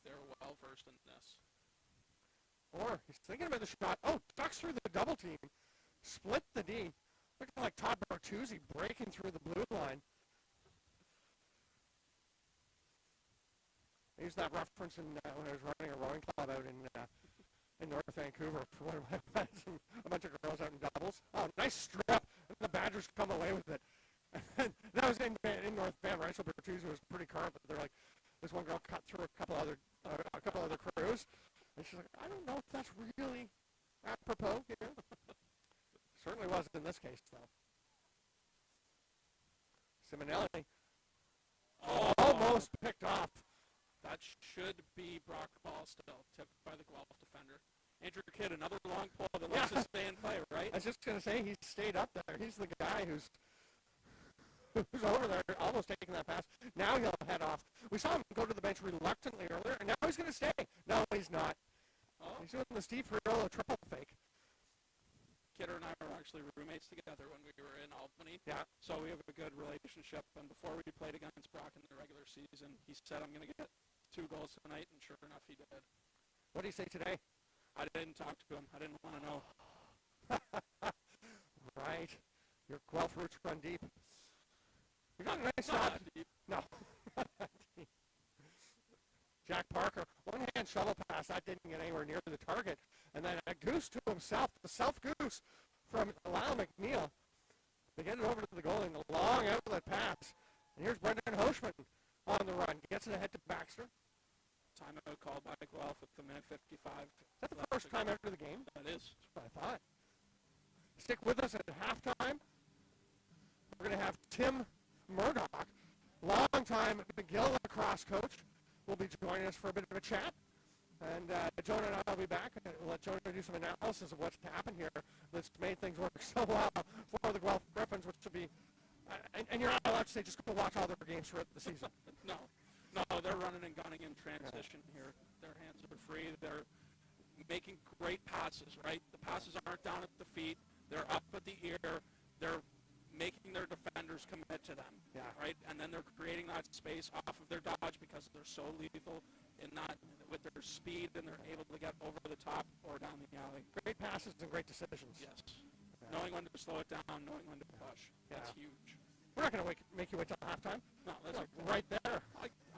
They're well versed in this. Or he's thinking about the shot. Oh, ducks through the double team. Split the D. Looking like Todd Bertuzzi breaking through the blue line. I used that reference when I was running a rowing club out in North Vancouver for one of my friends and a bunch of girls out in doubles. Oh, nice strip. And the Badgers come away with it. And that was in North Van, right? So Bertuzzi was pretty current, but they're like, this one girl cut through a couple other crews. And she's like, I don't know if that's really apropos here. Certainly wasn't in this case, though. Simonelli almost picked off. That should be Brock ball still, tipped by the Guelph defender. Andrew Kidd, another long pull that lets us stay in play, right? I was just going to say, he stayed up there. He's the guy who's over there almost taking that pass. Now he'll head off. We saw him go to the bench reluctantly earlier, and now he's going to stay. No, he's not. Oh. He's doing the Steve Ferrillo triple fake. Kidder and I were actually roommates together when we were in Albany. Yeah. So we have a good relationship. And before we played against Brock in the regular season, he said, I'm going to get 2 goals tonight, and sure enough, he did. What did he say today? I didn't talk to him. I didn't want to know. Right. Your Guelph roots run deep. You got a nice shot. No. Jack Parker, one-hand shovel pass. That didn't get anywhere near the target. And then a goose to himself, the self-goose from Lyle McNeil. They get it over to the goalie in the long outlet pass. And here's Brendan Hoshman on the run. Gets it ahead to Baxter. Timeout called by Guelph with the minute 55. Is that the first time after the game? That is. That's what I thought. Stick with us at halftime. We're going to have Tim Murdoch, longtime McGill lacrosse coach, will be joining us for a bit of a chat. And Jonah and I will be back. We'll let Jonah do some analysis of what's happened here that's made things work so well for the Guelph Gryphons, which will be, and you're not allowed to say just go watch all their games throughout the season. No, they're running and gunning in transition here. Their hands are free. They're making great passes, right? The passes aren't down at the feet. They're up at the ear. They're making their defenders commit to them, right? And then they're creating that space off of their dodge because they're so lethal in that with their speed, and they're able to get over the top or down the alley. Great passes and great decisions. Yes. Knowing when to slow it down, knowing when to push. That's huge. We're not going to make you wait till halftime. No, that's right there.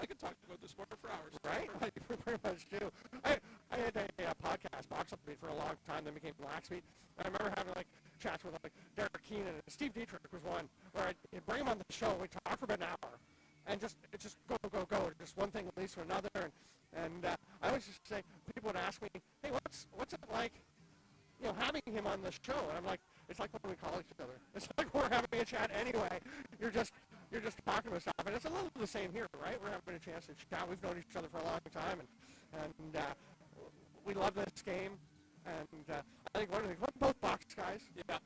I could talk about this sport for hours. Right? We pretty much do. I had a podcast, Box Up Beat, for a long time, then became Lax Beat. I remember having chats with Derek Keenan, and Steve Dietrich was one, where I'd bring him on the show, and we'd talk for about an hour. And just go. Just one thing leads to another. And I always just say, people would ask me, hey, what's it like, having him on the show? And I'm like, it's like when we call each other. It's like we're having a chat anyway. You're just talking about stuff. And it's a little the same here, right? We're having a chance to chat. We've known each other for a long time. And we love this game. And I think one of the things, we're both box guys. Yeah.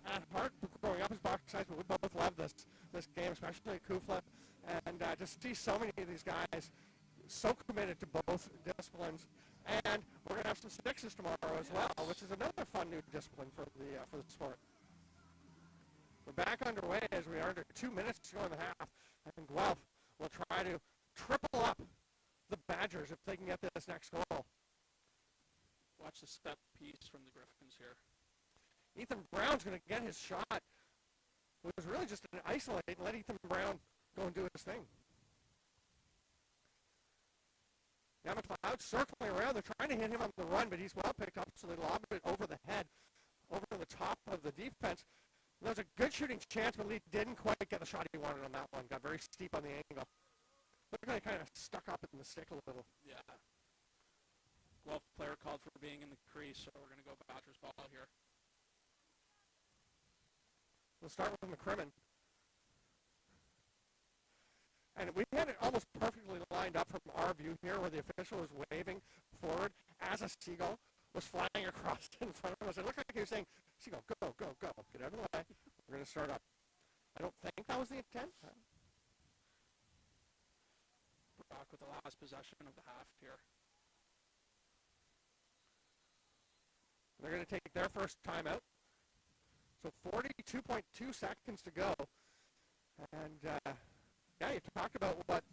At heart, growing up as box guys, but we both love this game, especially at Kufla. And just see so many of these guys so committed to both disciplines. And we're going to have some sixes tomorrow as well, which is another fun new discipline for the sport. We're back underway as we are under 2 minutes to go in the half. And Guelph will try to triple up the Badgers if they can get this next goal. Watch the step piece from the Gryphons here. Ethan Brown's going to get his shot. It was really just an isolate and let Ethan Brown go and do his thing. Now McLeod circling around. They're trying to hit him on the run, but he's well picked up, so they lob it over the head, over the top of the defense. There was a good shooting chance, but Lee didn't quite get the shot he wanted on that one. Got very steep on the angle. Looked like he kind of stuck up in the stick a little. Yeah. Guelph player called for being in the crease, so we're going to go Badgers ball here. We'll start with McCrimmon. And we had it almost perfectly lined up from our view here, where the official was waving forward as a seagull was flying across in front of us. It looked like he was saying, seagull, go, get out of the way. We're going to start up. I don't think that was the intent. Brock with the last possession of the half here. They're going to take their first timeout. So 42.2 seconds to go. And, you talked about what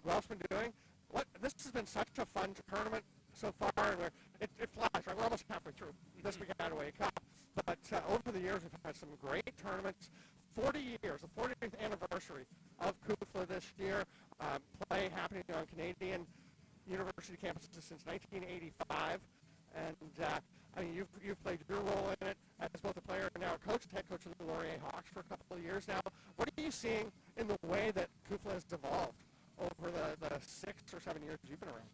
Guelph's been doing. This has been such a fun tournament so far, and it flies. Right? We're almost halfway through this Baggataway Cup. But over the years, we've had some great tournaments. 40 years, the 40th anniversary of Kufla this year. Play happening on Canadian University campuses since 1985. And you've played your role in it as both a player and now a coach, head coach of the Laurier Hawks for a couple of years now. What are you seeing in the way that Kufla has evolved over the 6 or 7 years you've been around?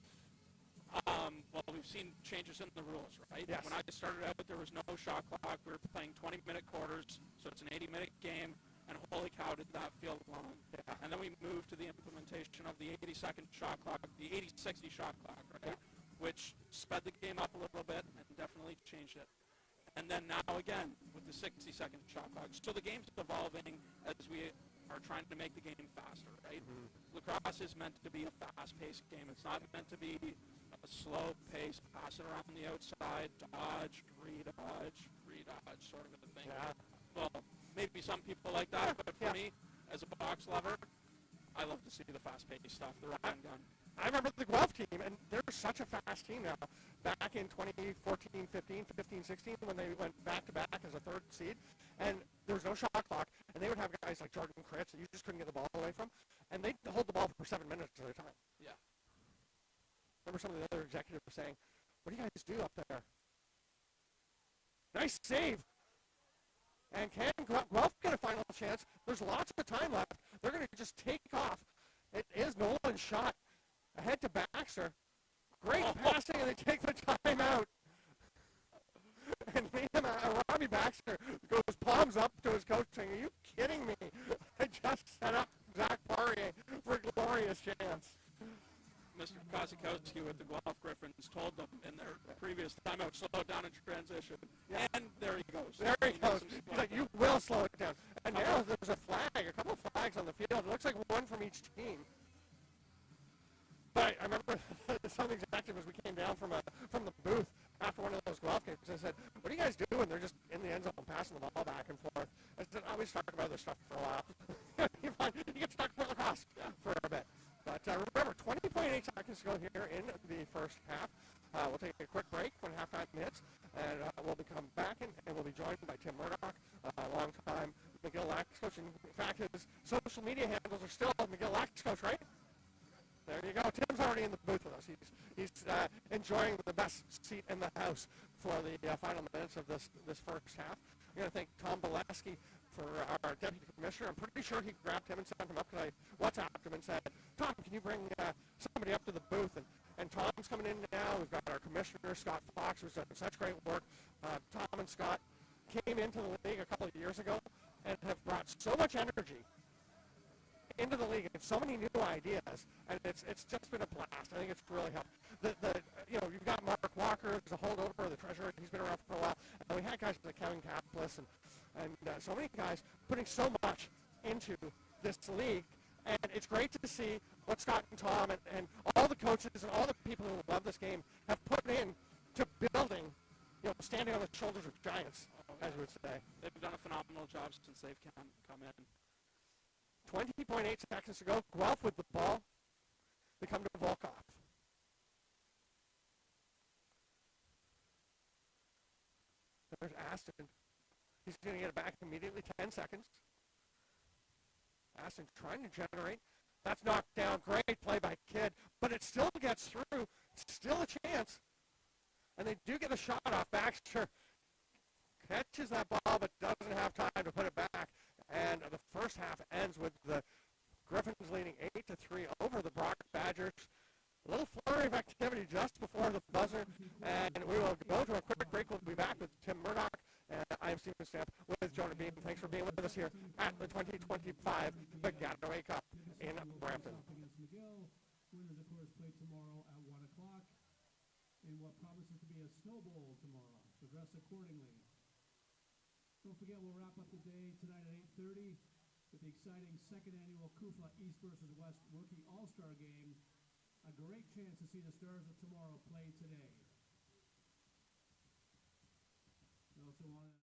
Well, we've seen changes in the rules, right? Yes. When I started out, there was no shot clock. We were playing 20-minute quarters, so it's an 80-minute game, and holy cow, did that feel long. Yeah. And then we moved to the implementation of the 80-second shot clock, the 80-60 shot clock, right? Yeah. Which sped the game up a little bit and definitely changed it. And then now again with the 60-second shot clock. So the game's evolving as we are trying to make the game faster, right? Mm-hmm. Lacrosse is meant to be a fast-paced game. It's not meant to be a slow pace, pass it around the outside, dodge, redodge, sort of a thing. Yeah. Well, maybe some people like that, but for Yeah. me, as a box lover, I love to see the fast-paced stuff, the run and gun. I remember the Guelph team, and they're such a fast team now. Back in 2014, 15, 16, when they went back-to-back as a third seed, and there was no shot clock, and they would have guys like Jordan Kritz that you just couldn't get the ball away from, and they'd hold the ball for 7 minutes at a time. Yeah. Remember some of the other executives saying, what do you guys do up there? Nice save. And can Guelph get a final chance? There's lots of time left. They're going to just take off. It is Nolan's shot. Ahead to Baxter. Great passing, and they take the time out. And Robbie Baxter goes palms up to his coach saying, are you kidding me? I just set up Zach Poirier for a glorious chance. Mr. Kosikowski with the Guelph Gryphons told them in their previous timeout, slow it down in transition. Yeah. And there he goes. There he goes. He's like, you will slow it down. And now there's a couple of flags on the field. It looks like one from each team. But I remember some of the executives, we came down from the booth after one of those Guelph games, and I said, what are you guys doing? They're just in the end zone passing the ball back and forth. I said, we just talk about other stuff for a while. You get to talk about lacrosse for a bit. But remember, 20.8 seconds to go here in the first half. We'll take a quick break when halftime hits, and we'll come back and we'll be joined by Tim Murdoch, a long-time McGill Lacrosse coach. In fact, his social media handles are still McGill Lacrosse coach, right? There you go. Tim's already in the booth with us. He's enjoying the best seat in the house for the final minutes of this first half. I'm going to thank Tom Bolesky for our deputy commissioner. I'm pretty sure he grabbed him and sent him up because I WhatsApped him and said, Tom, can you bring somebody up to the booth? And Tom's coming in now. We've got our commissioner, Scott Fox, who's done such great work. Tom and Scott came into the league a couple of years ago and have brought so much energy into the league and so many new ideas, and it's just been a blast. I think it's really helped. You've got Mark Walker as a holdover, the treasurer. He's been around for a while, and we had guys like Kevin Kaplis and so many guys putting so much into this league, and it's great to see what Scott and Tom and all the coaches and all the people who love this game have put in to building, standing on the shoulders of giants, as we would say. They've done a phenomenal job since they've come in. 20.8 seconds to go. Guelph with the ball. They come to Volkov. There's Aston. He's going to get it back immediately. 10 seconds. Aston trying to generate. That's knocked down. Great play by Kidd. But it still gets through. Still a chance. And they do get a shot off. Baxter catches that ball but doesn't have time to put it back. And the first half ends with the Gryphons leading 8-3 over the Brock Badgers. A little flurry of activity just before the buzzer, and we will go to a quick break. We'll be back with Tim Murdoch, and I am Stephen Stamp with Jonah Beam. Thanks for being with us here at the 2025 Baggataway Cup in Brampton. Against McGill. Winners, of course, play tomorrow at 1 o'clock in what promises to be a snow bowl tomorrow. So dress accordingly. Don't forget, we'll wrap up the day tonight at 8:30 with the exciting second annual KUFA East versus West Rookie All-Star Game. A great chance to see the Stars of tomorrow play today. We also want to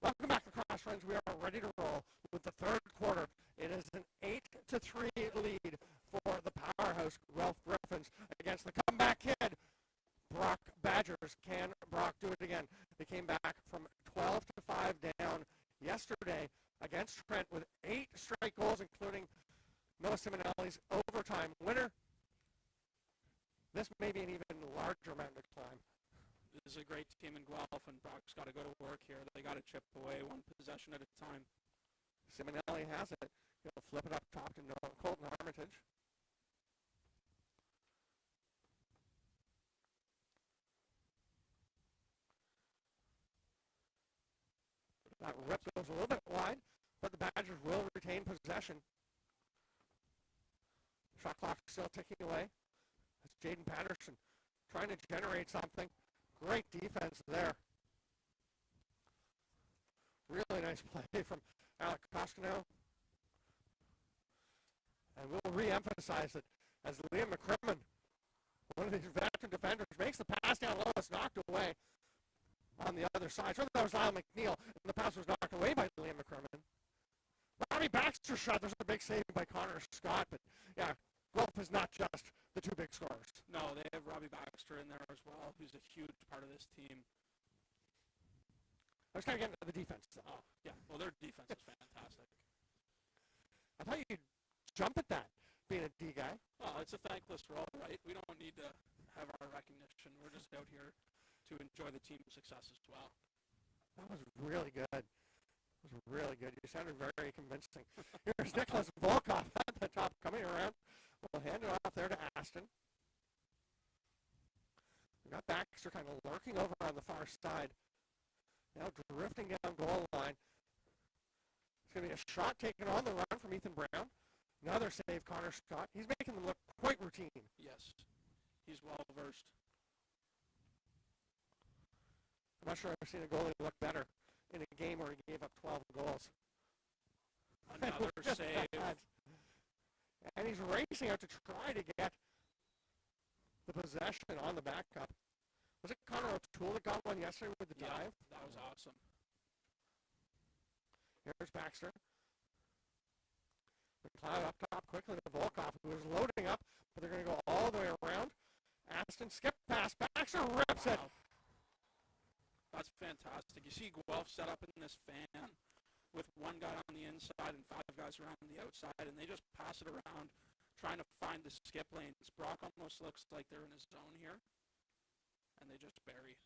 Welcome back, Lacrosse friends. We are ready to roll with the third quarter. It is an 8-3 lead for the powerhouse Guelph Gryphons against the comeback kid, Brock Badgers. Can Brock do it again? They came back from 12-5 down yesterday against Trent with 8 straight goals, including Noah Simonelli's overtime winner. This may be an even larger mountain to climb. This is a great team in Guelph, and Brock's got to go to work here. They got to chip away one possession at a time. Simonelli has it. He'll flip it up top to Colton Armitage. That rip goes a little bit wide, but the Badgers will retain possession. Shot clock still ticking away. That's Jaden Patterson trying to generate something. Great defense there. Really nice play from Alec Costanel. And we'll re-emphasize that as Liam McCrimmon, one of these veteran defenders, makes the pass down low, it's knocked away on the other side. So that was Lyle McNeil, and the pass was knocked away by Liam McCrimmon. Robbie Baxter's shot, there's a big save by Connor Scott, but yeah, Guelph is not just the 2 big scorers. No, they have Robbie Baxter in there as well, who's a huge part of this team. I was kind of getting to the defense. Oh, yeah. Well, their defense is fantastic. I thought you'd jump at that, being a D guy. Well, it's a thankless role, right? We don't need to have our recognition. We're just out here to enjoy the team's success as well. That was really good. That was really good. You sounded very convincing. Here's Nicholas Volkov at the top, coming around. We'll hand it off there to Aston. We got Baxter kind of lurking over on the far side. Now drifting down goal line. It's going to be a shot taken on the run from Ethan Brown. Another save, Connor Scott. He's making them look quite routine. Yes, he's well versed. I'm not sure I've seen a goalie look better in a game where he gave up 12 goals. Another save. And he's racing out to try to get the possession on the back cup. Was it Connor O'Toole that got one yesterday with the dive? That was awesome. Here's Baxter. McLeod up top quickly to Volkov, who is loading up, but they're going to go all the way around. Aston skip pass. Baxter rips it. That's fantastic. You see Guelph set up in this fan with one guy on the inside and 5 guys around the outside, and they just pass it around trying to find the skip lanes. Brock almost looks like they're in his zone here, and they just bury.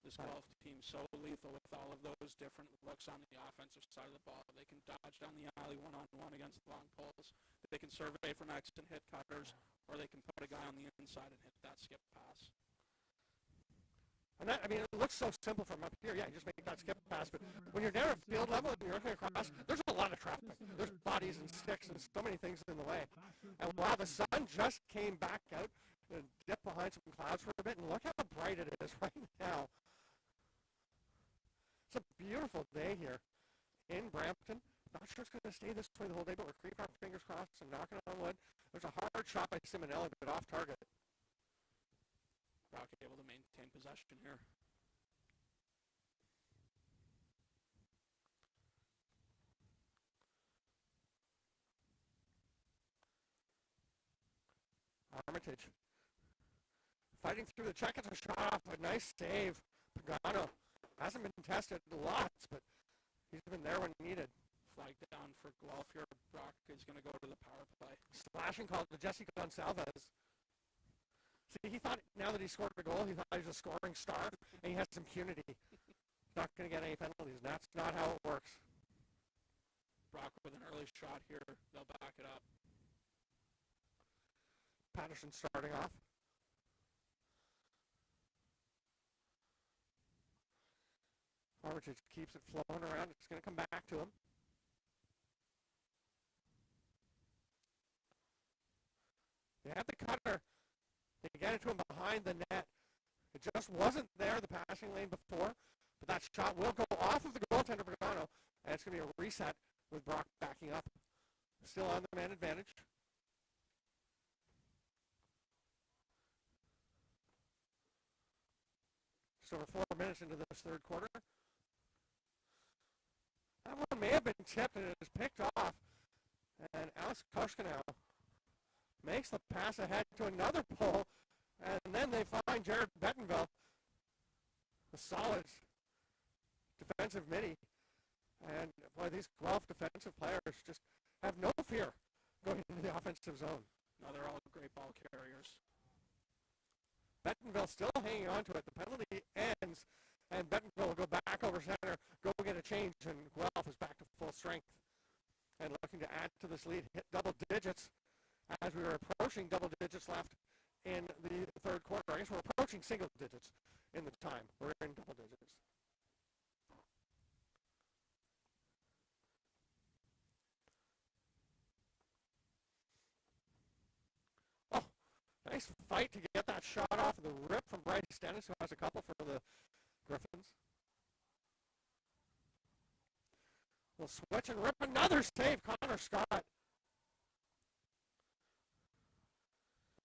This Guelph team so lethal with all of those different looks on the offensive side of the ball. They can dodge down the alley one-on-one against long poles. They can survey from X and hit cutters, or they can put a guy on the inside and hit that skip pass. And that, I mean, it looks so simple from up here. Yeah, you just make that skip pass. But when you're down at field level and you're looking across, there's a lot of traffic. There's bodies and sticks and so many things in the way. And while the sun just came back out and dipped behind some clouds for a bit, and look how bright it is right now. It's a beautiful day here in Brampton. Not sure it's going to stay this way the whole day, but we're keeping our fingers crossed and knocking on wood. There's a hard shot by Simonelli, but off target. Brock able to maintain possession here. Armitage fighting through the check. It's a shot off. A nice save. Pagano hasn't been tested lots, but he's been there when needed. Flag down for Guelph here. Brock is going to go to the power play. Slashing call to Jesse Gonsalves. See, he thought now that he scored a goal, he thought he was a scoring star, and he has some impunity. He's not going to get any penalties, and that's not how it works. Brock with an early shot here. They'll back it up. Patterson starting off. Armitage keeps it flowing around. It's going to come back to him. They have the cutter. They get it to him behind the net. It just wasn't there, the passing lane before, but that shot will go off of the goaltender, Pagano, and it's going to be a reset with Brock backing up. Still on the man advantage. Just over 4 minutes into this third quarter. That one may have been tipped and it is picked off. And Alex Koshkanow makes the pass ahead to another pole. And then they find Jared Bettenville, a solid defensive midi. And boy, these Guelph defensive players just have no fear going into the offensive zone. No, they're all great ball carriers. Bettenville still hanging on to it. The penalty ends, and Bettenville will go back over center, go get a change, and Guelph is back to full strength. And looking to add to this lead, hit double digits as we were approaching double digits left in the third quarter. I guess we're approaching single digits in the time. We're in double digits. Oh, nice fight to get that shot off of the rip from Bryce Dennis, who has a couple for the Gryphons. We'll switch and rip another save, Connor Scott.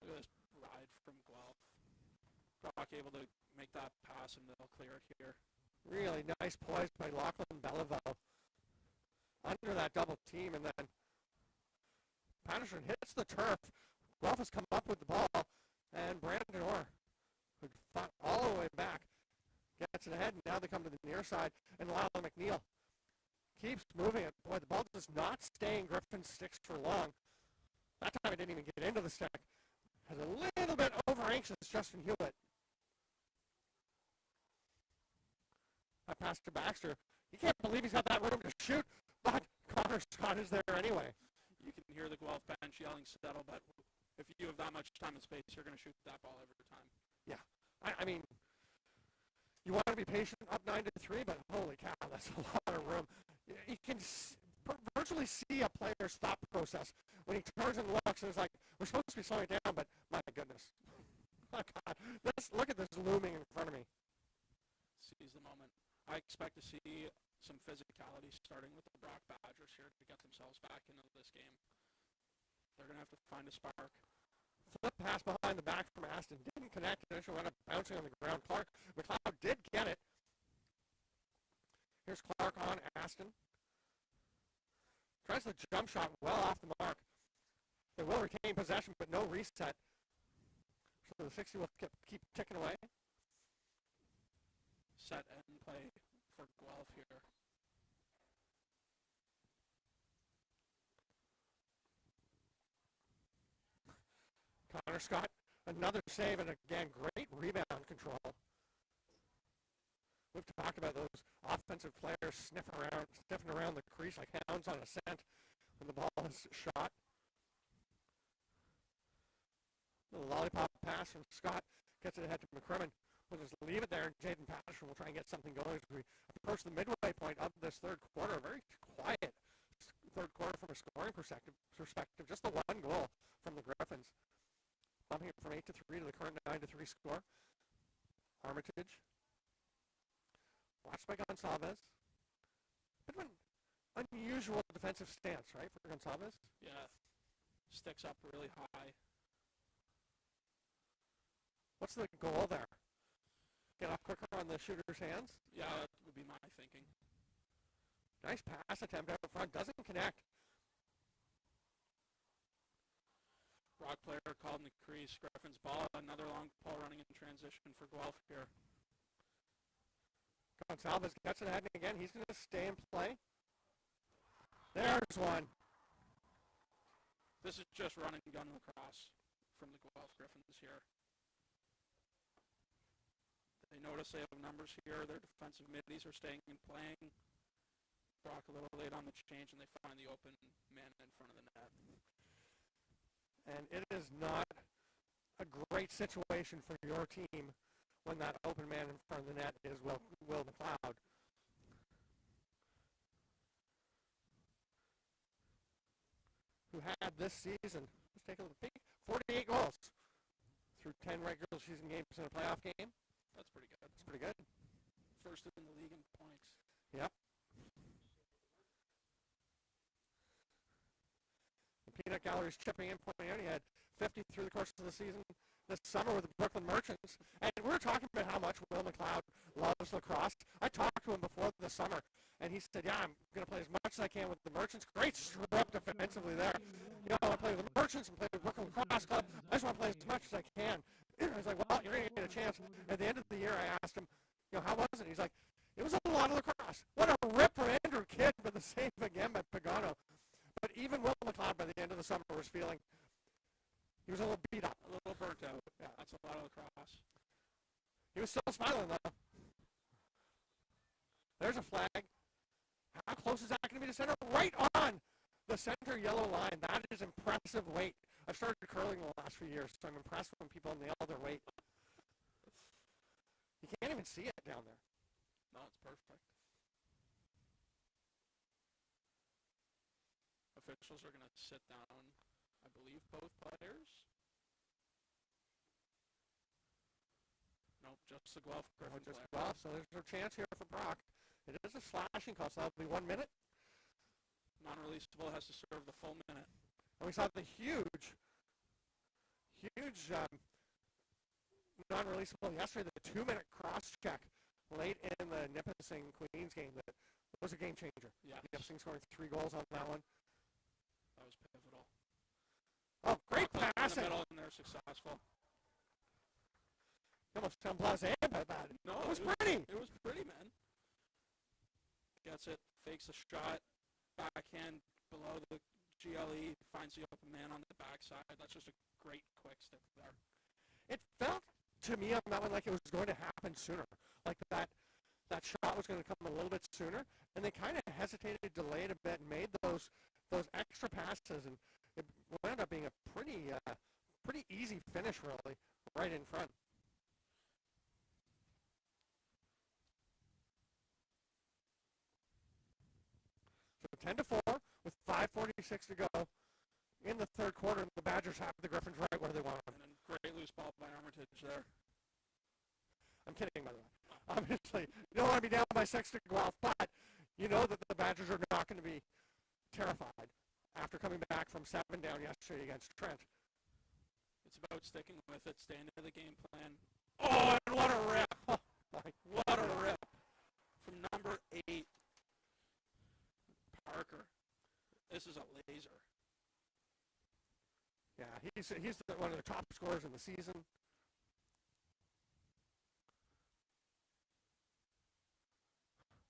Look at this ride from Guelph. Brock able to make that pass and they'll clear it here. Really nice poise by Lachlan Belleville under that double team, and then Patterson hits the turf. Guelph has come up with the ball, and Brandon Orr, who fought all the way back, gets it ahead, and now they come to the near side, and Lyle McNeil keeps moving it. Boy, the ball does not stay in Griffin's sticks for long. That time it didn't even get into the stick. Has a little bit over-anxious Justin Hewitt. I passed to Baxter. You can't believe he's got that room to shoot, but Connor Scott is there anyway. You can hear the Guelph bench yelling settle, but if you have that much time and space, you're going to shoot that ball every time. Yeah. I mean, you want to be patient up 9-3, but holy cow, that's a lot of room. You can virtually see a player's thought process when he turns and looks and is like, we're supposed to be slowing it down, but my goodness. Oh, God. Look at this looming in front of me. Seize the moment. I expect to see some physicality starting with the Brock Badgers here to get themselves back into this game. They're going to have to find a spark. Flip pass behind the back from Aston. Didn't connect. Initially wound up bouncing on the ground. Clark McLeod did get it. Here's Clark on Aston. Tries the jump shot well off the mark. They will retain possession, but no reset. So the 60 will keep ticking away. Set and play for Guelph here. Connor Scott, another save, and again, great rebound control. We've talked about those offensive players sniffing around the crease like hounds on a scent when the ball is shot. The lollipop pass from Scott gets it ahead to McCrimmon. We'll just leave it there, and Jaden Patterson will try and get something going as we approach the midway point of this third quarter. A very quiet third quarter from a scoring perspective. Just the one goal from the Gryphons. Bumping it from 8-3 to the current 9-3 score. Armitage. Watched by Gonçalves. Bit of an unusual defensive stance, right, for Gonçalves? Yeah. Sticks up really high. What's the goal there? Get off quicker on the shooter's hands? Yeah, that would be my thinking. Nice pass attempt out front. Doesn't connect. Rock player called in the crease. Griffin's ball. Another long ball running in transition for Guelph here. Gonçalves gets it ahead again. He's going to stay and play. There's one. This is just run and gun lacrosse from the Guelph Gryphons here. They notice they have numbers here. Their defensive middies are staying and playing. Brock a little late on the change, and they find the open man in front of the net. And it is not a great situation for your team when that open man in front of the net is Will McLeod. Who had this season, let's take a look, 48 goals through 10 regular season games in a playoff game. That's pretty good. That's pretty good. First in the league in points. Yep. peanut galleries chipping in, pointing out he had 50 through the course of the season this summer with the Brooklyn Merchants. And we were talking about how much Will McLeod loves lacrosse. I talked to him before the summer, and he said, yeah, I'm going to play as much as I can with the Merchants. Great strip defensively there. You know, I play with the Merchants and play with Brooklyn Lacrosse Club. I just want to play as much as I can. I was like, well, you're going to get a chance. At the end of the year, I asked him, you know, how was it? He's like, it was a lot of lacrosse. What a rip for Andrew Kidd for the save again by Pagano. But even Will McLeod by the end of the summer was feeling, he was a little beat up. A little burnt out. Yeah, that's a lot of lacrosse. He was still smiling, though. There's a flag. How close is that going to be to center? Right on the center yellow line. That is impressive weight. I've started curling the last few years, so I'm impressed when people nail their weight. You can't even see it down there. No, it's perfect. Officials are going to sit down, I believe, both players. Nope, just the Guelph Gryphons player. Well, so there's a chance here for Brock. It is a slashing call, so that'll be 1 minute. Non-releasable has to serve the full minute. And we saw the huge non-releasable yesterday, the 2-minute cross-check late in the Nipissing Queens game. That was a game changer. Yeah. Nipissing scoring 3 goals on that one. That was pivotal. Oh, great passing. passing. In the middle, and they're successful. You almost sound blasé about that. No, it was pretty. It was pretty, man. Gets it, fakes a shot, backhand below the GLE, finds the open man on the backside. That's just a great quick stick there. It felt to me on that one like it was going to happen sooner. Like that shot was going to come a little bit sooner, and they kind of hesitated, delayed a bit, and made those extra passes, and it wound up being a pretty easy finish, really, right in front. So 10-4 with 5:46 to go in the third quarter, and the Badgers have the Gryphons right where they want them. And a great loose ball by Armitage there. I'm kidding, by the way. Obviously, you don't want to be down by 6 to Guelph, but you know that the Badgers are not going to be terrified after coming back from 7 down yesterday against Trent. It's about sticking with it, staying to the game plan. Oh, and what a rip! Oh, what a rip from number 8, Parker. This is a laser. Yeah, he's one of the top scorers in the season.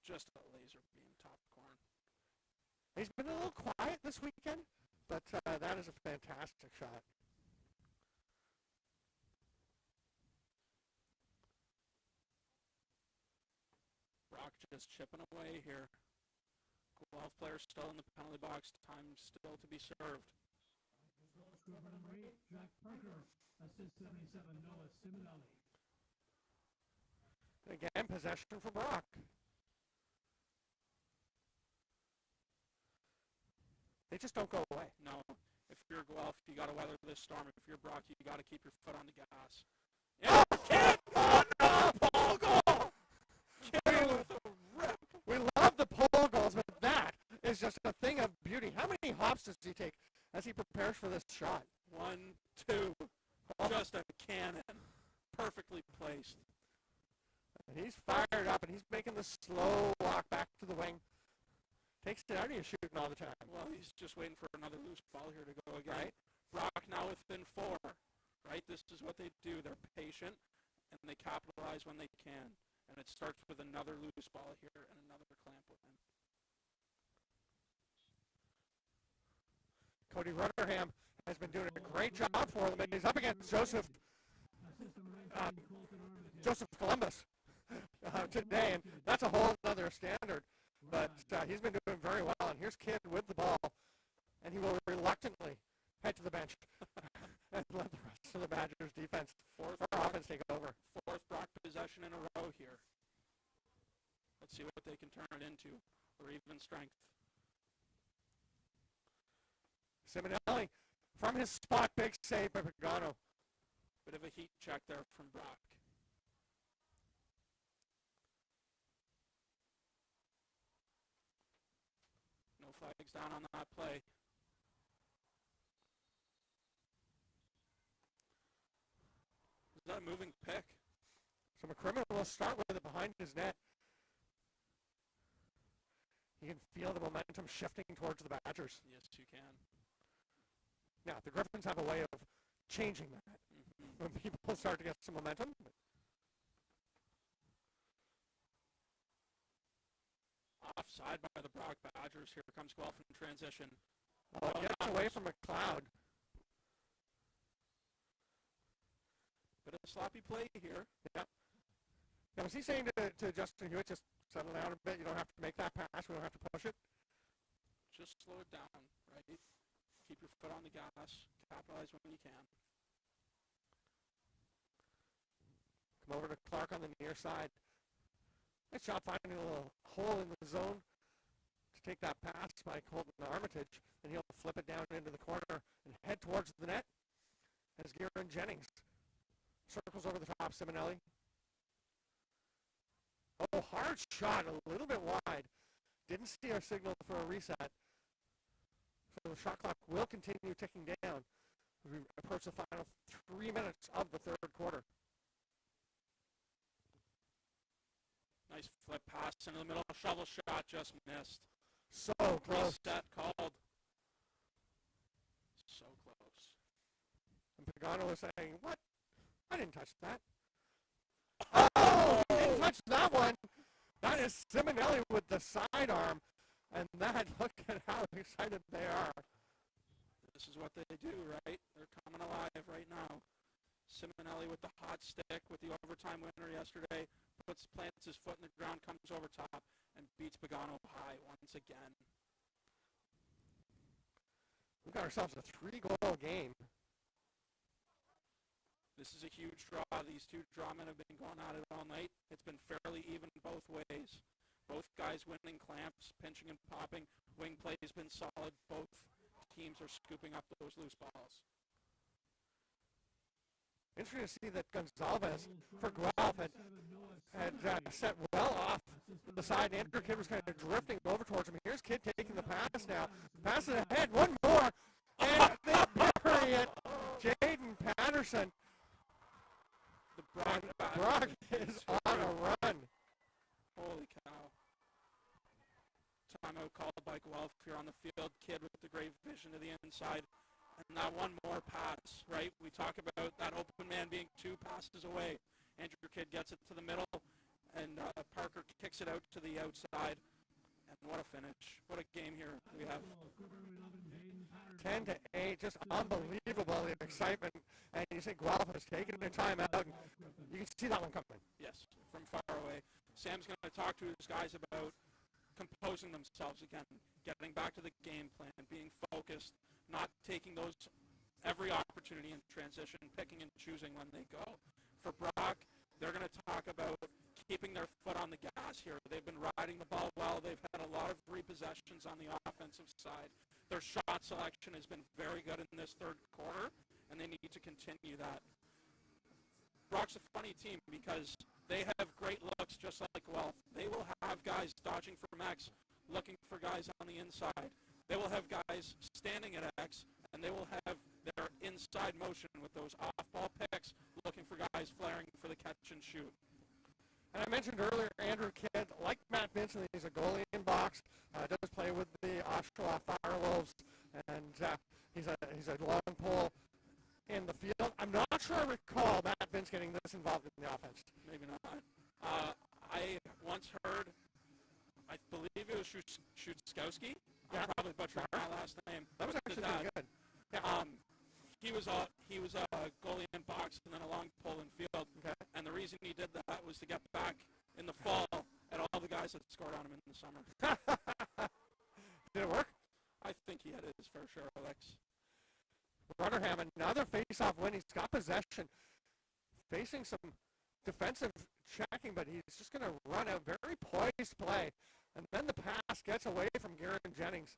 Just a laser beam top corn. He's been a little quiet this weekend, but that is a fantastic shot. Brock just chipping away here. Guelph players still in the penalty box. Time still to be served. Score for number 8, Jack Parker. Assist 77, Noah Simonelli. Again, possession for Brock. They just don't go away. No. If you're Guelph, you got to weather this storm. If you're Brock, you got to keep your foot on the gas. Yeah. Oh, kid! Oh, no! Pole goal! Kid with a rip. We love the pole goals, but that is just a thing of beauty. How many hops does he take as he prepares for this shot? 1, 2. Oh. Just a cannon. Perfectly placed. And he's fired up, and he's making the slow walk back to the wing. Takes it out of you shooting all the time. Well, he's just waiting for another loose ball here to go again. Right. Brock now within 4. Right? This is what they do. They're patient, and they capitalize when they can. And it starts with another loose ball here and another clamp win. Cody Rutherham has been doing a great job for them, and he's up against Joseph Columbus today, and that's a whole other standard. But he's been doing very well, and here's Kidd with the ball, and he will reluctantly head to the bench and let the rest of the Badgers defense for offense take over. 4th Brock possession in a row here. Let's see what they can turn it into, or even strength. Simonelli from his spot, big save by Pagano. Bit of a heat check there from Brock. No flags down on that play. a moving pick. So McCrimmon will start with it behind his net. You can feel the momentum shifting towards the Badgers. Yes, you can. Now, the Gryphons have a way of changing that when people start to get some momentum. Offside by the Brock Badgers. Here comes Guelph in transition. Oh, it gets away from McLeod. Bit of sloppy play here. Yeah. Now, was he saying to Justin Hewitt, just settle down a bit, you don't have to make that pass, we don't have to push it? Just slow it down, right? Keep your foot on the gas. Capitalize when you can. Come over to Clark on the near side. Nice job finding a little hole in the zone to take that pass by Colton Armitage, and he'll flip it down into the corner and head towards the net as Garen Jennings circles over the top. Simonelli. Oh, hard shot, a little bit wide. Didn't see our signal for a reset. So the shot clock will continue ticking down as we approach the final 3 minutes of the third quarter. Nice flip pass into the middle. Shovel shot just missed. So close. Reset called. So close. And Pagano was saying, what? I didn't touch that. Oh! Didn't touch that one. That is Simonelli with the sidearm. And that, look at how excited they are. This is what they do, right? They're coming alive right now. Simonelli with the hot stick with the overtime winner yesterday. Plants his foot in the ground, comes over top, and beats Pagano high once again. We've got ourselves a 3-goal game. This is a huge draw. These two drawmen have been going at it all night. It's been fairly even both ways. Both guys winning clamps, pinching and popping. Wing play has been solid. Both teams are scooping up those loose balls. Interesting to see that Gonzalez for Guelph had set well off the side. Andrew Kidd was kind of drifting over towards him. Here's Kidd taking the pass now. Passes ahead, one more, and they bury it. Jaden Patterson. Brock is on a run. Holy cow. Timeout called by Guelph here on the field. Kidd with the great vision to the inside. And that one more pass, right? We talk about that open man being 2 passes away. Andrew Kidd gets it to the middle, and Parker kicks it out to the outside. And what a finish. What a game here we have. 10-8, just unbelievable the excitement. And you see Guelph has taken their time out. And you can see that one coming. Yes, from far away. Sam's going to talk to his guys about composing themselves again, getting back to the game plan, being focused, not taking those every opportunity in transition, picking and choosing when they go. For Brock, they're going to talk about keeping their foot on the gas here. They've been riding the ball well. They've had a lot of repossessions on the offensive side. Their shot selection has been very good in this third quarter, and they need to continue that. Brock's a funny team because they have great looks just like Guelph. They will have guys dodging from X, looking for guys on the inside. They will have guys standing at X, and they will have their inside motion with those off-ball picks, looking for guys flaring for the catch and shoot. And I mentioned earlier, Andrew Kidd, like Matt Vincent, he's a goalie in box, does play with the Oshawa Firewolves, and he's a long pole in the field. I'm not sure I recall Matt Vince getting this involved in the offense. Maybe not. I once heard, I believe it was Shutzkowski. Yeah. I'm probably butchering my last name. That was actually pretty good. Yeah. He was a goalie in box and then a long pull in field. Okay. And the reason he did that was to get back in the fall at all the guys that scored on him in the summer. Did it work? I think he had his fair share of licks. Rutherham, another face-off win. He's got possession, facing some defensive checking, but he's just going to run a very poised play. And then the pass gets away from Garen Jennings.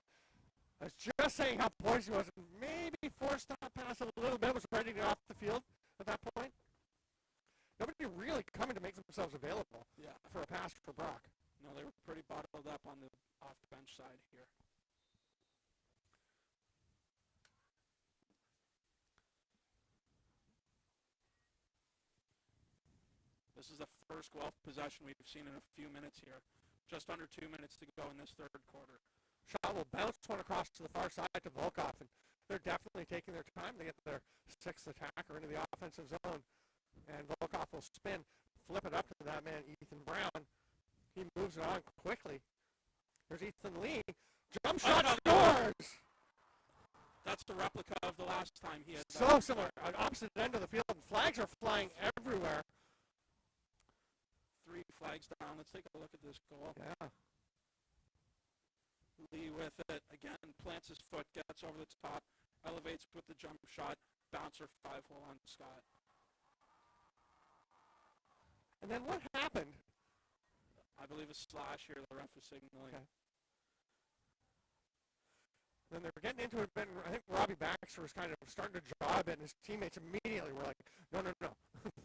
I was just saying how poised he was. Maybe forced that pass a little bit, was ready to get off the field at that point. Nobody really coming to make themselves available for a pass for Brock. No, they were pretty bottled up on the off-bench side here. This is the first Guelph possession we've seen in a few minutes here. Just under 2 minutes to go in this third quarter. Shot will bounce one across to the far side to Volkov, and they're definitely taking their time to get their sixth attacker into the offensive zone. And Volkov will spin, flip it up to that man, Ethan Brown. He moves it on quickly. There's Ethan Lee. Jump shot scores! That's the replica of the last time he had So that. similar. At opposite end of the field, and flags are flying everywhere. 3 flags down. Let's take a look at this goal. Yeah. Lee with it. Again, plants his foot, gets over the top, elevates with the jump shot, bouncer 5-hole on Scott. And then what happened? I believe a slash here, the ref was signaling. Okay. Then they were getting into it, and I think Robbie Baxter was kind of starting to draw a bit, and his teammates immediately were like, no.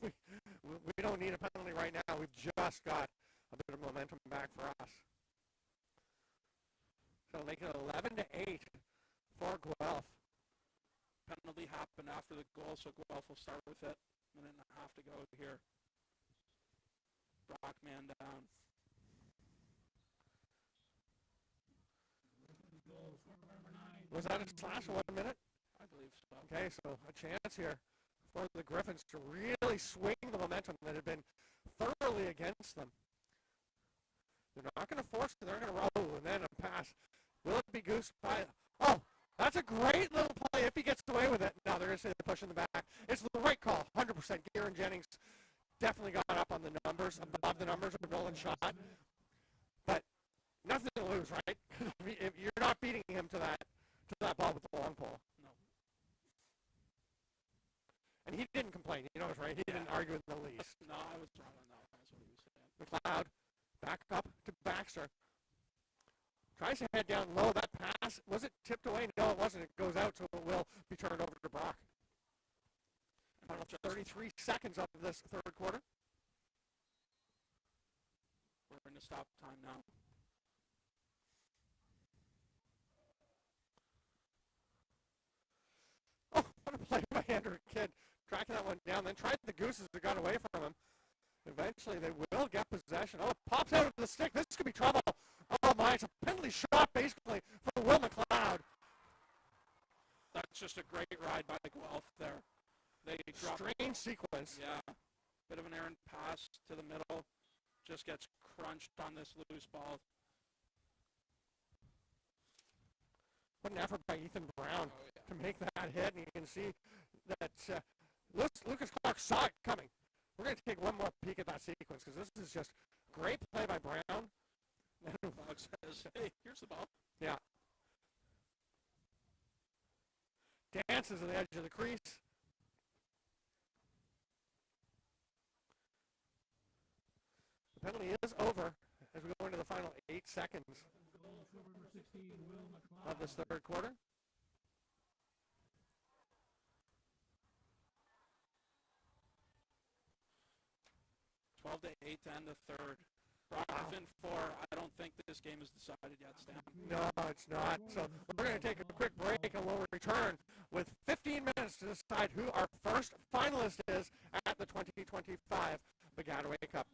we don't need a penalty right now. We've just got a bit of momentum back for us. So make it 11-8 for Guelph. Penalty happened after the goal, so Guelph will start with it. Minute and a half to go here. Brock man down. Was that a slash in 1 minute? I believe so. Okay, so a chance here for the Gryphons to really swing the momentum that had been thoroughly against them. They're not going to force it. They're going to roll, and then a pass. Will it be goosed by? Oh, that's a great little play if he gets away with it. No, they're going to say they're pushing the back. It's the right call, 100%. Kieran Jennings definitely got up on the numbers, above the numbers of Nolan shot. But nothing to lose, right? If you're not beating him to that ball with the long pole. No. And he didn't complain. You know, right? He didn't argue in the least. No, I was wrong on that one. That's what he was saying. McLeod, back up to Baxter. Tries to head down low. That pass, was it tipped away? No, it wasn't. It goes out, so it will be turned over to Brock. Final 33 seconds of this third quarter. We're in the stop time now. Oh, what a play by Andrew Kidd. Tracking that one down, then tried the gooses that got away from him. Eventually, they will get possession. Oh, it pops out of the stick. This could be trouble. Oh, my. It's a penalty shot, basically, for Will McLeod. That's just a great ride by Guelph there. They drop Strange sequence. Yeah. Bit of an errant pass to the middle. Just gets crunched on this loose ball. What an effort by Ethan Brown to make that hit. And you can see that Lucas Clark saw it coming. We're going to take one more peek at that sequence because this is just great play by Brown. Bog says, hey, here's the ball. Yeah. Dances to the edge of the crease. The penalty is over as we go into the final 8 seconds of this third quarter. 12-8 to end the third. Brock in 4. I don't think this game is decided yet, Stan. No, it's not. So we're going to take a quick break and we'll return with 15 minutes to decide who our first finalist is at the 2025 Baggataway Cup.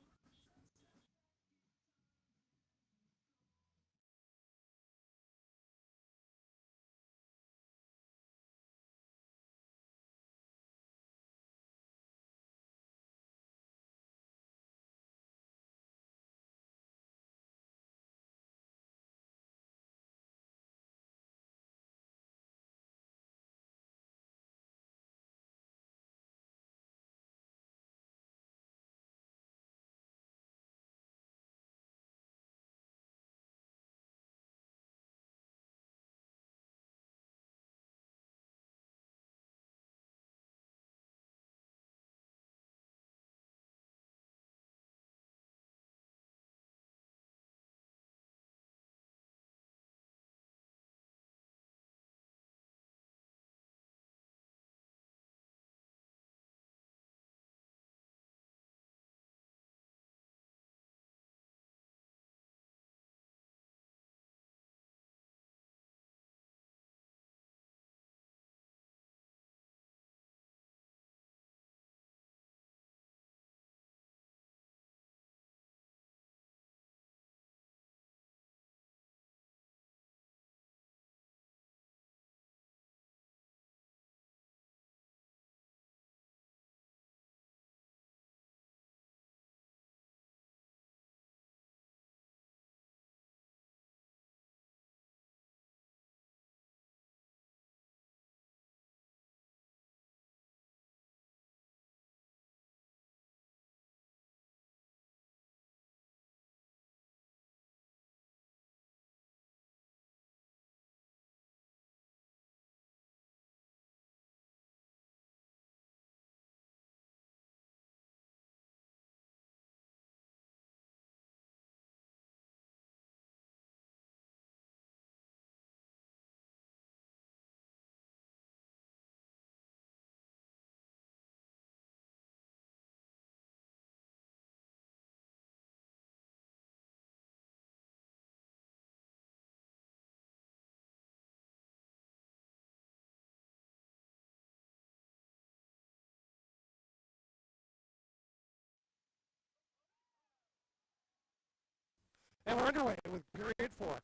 And we're underway with period 4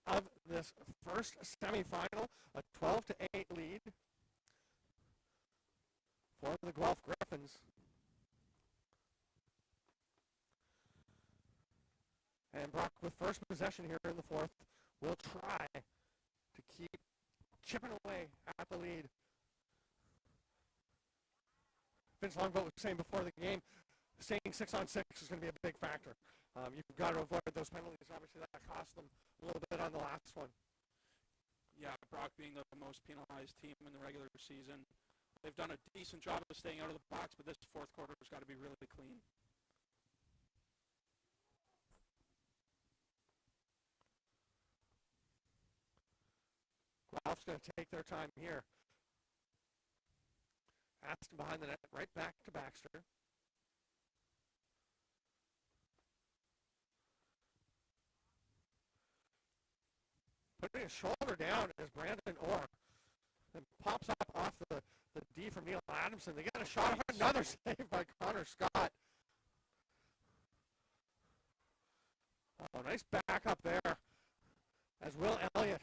of this first semifinal, a 12-8 lead for the Guelph Gryphons. And Brock, with first possession here in the fourth, will try to keep chipping away at the lead. Vince Longboat was saying before the game, staying 6-on-6 is going to be a big factor. You've got to avoid those penalties. Obviously, that cost them a little bit on the last one. Yeah, Brock being the most penalized team in the regular season. They've done a decent job of staying out of the box, but this fourth quarter has got to be really clean. Guelph's going to take their time here. Aston behind the net, right back to Baxter. Putting his shoulder down is Brandon Orr. And pops up off the D from Neil Adamson. They get a shot of another save by Connor Scott. Oh, nice back up there as Will Elliott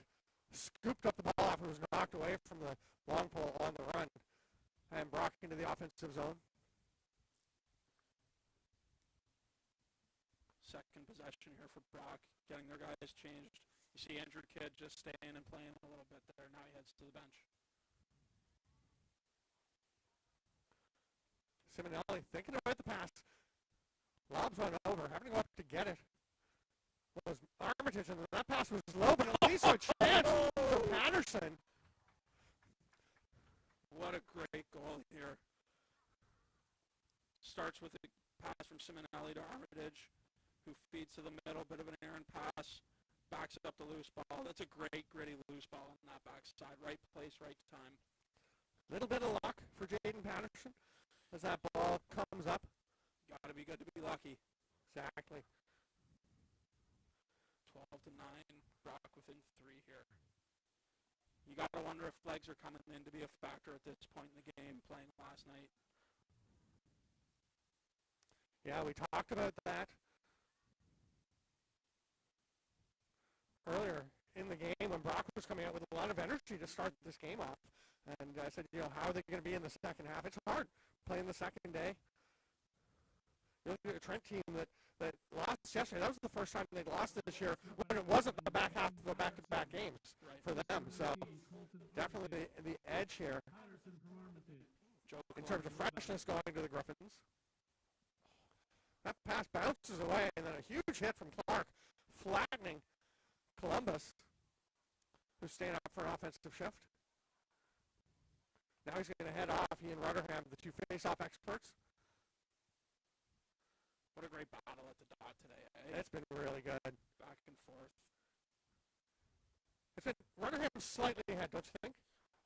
scooped up the ball after it was knocked away from the long pole on the run. And Brock into the offensive zone. Second possession here for Brock, getting their guys changed. You see Andrew Kidd just staying and playing a little bit there. Now he heads to the bench. Simonelli thinking about the pass. Lobs run over, having to go up to get it. Was Armitage, and that pass was low, but at least a chance for Patterson. What a great goal here. Starts with a pass from Simonelli to Armitage, who feeds to the middle, bit of an errant pass, backs up the loose ball. That's a great, gritty loose ball on that backside. Right place, right time. Little bit of luck for Jaden Patterson as that ball comes up. Got to be good to be lucky. Exactly. 12-9, Brock within 3 here. You got to wonder if legs are coming in to be a factor at this point in the game, playing last night. Yeah, we talked about that earlier in the game when Brock was coming out with a lot of energy to start this game off. And I said, how are they going to be in the second half? It's hard playing the second day. You look at a Trent team that lost yesterday. That was the first time they'd lost this year when it wasn't the back half of the back-to-back games for them. So definitely the edge here in terms of freshness going to the Gryphons. That pass bounces away, and then a huge hit from Clark, flattening Columbus, who's staying up for an offensive shift. Now he's going to head off, he and Rutherham, the two face-off experts. What a great battle at the dot today, eh? It's been really good. Back and forth. It's been Rutherham slightly ahead, don't you think?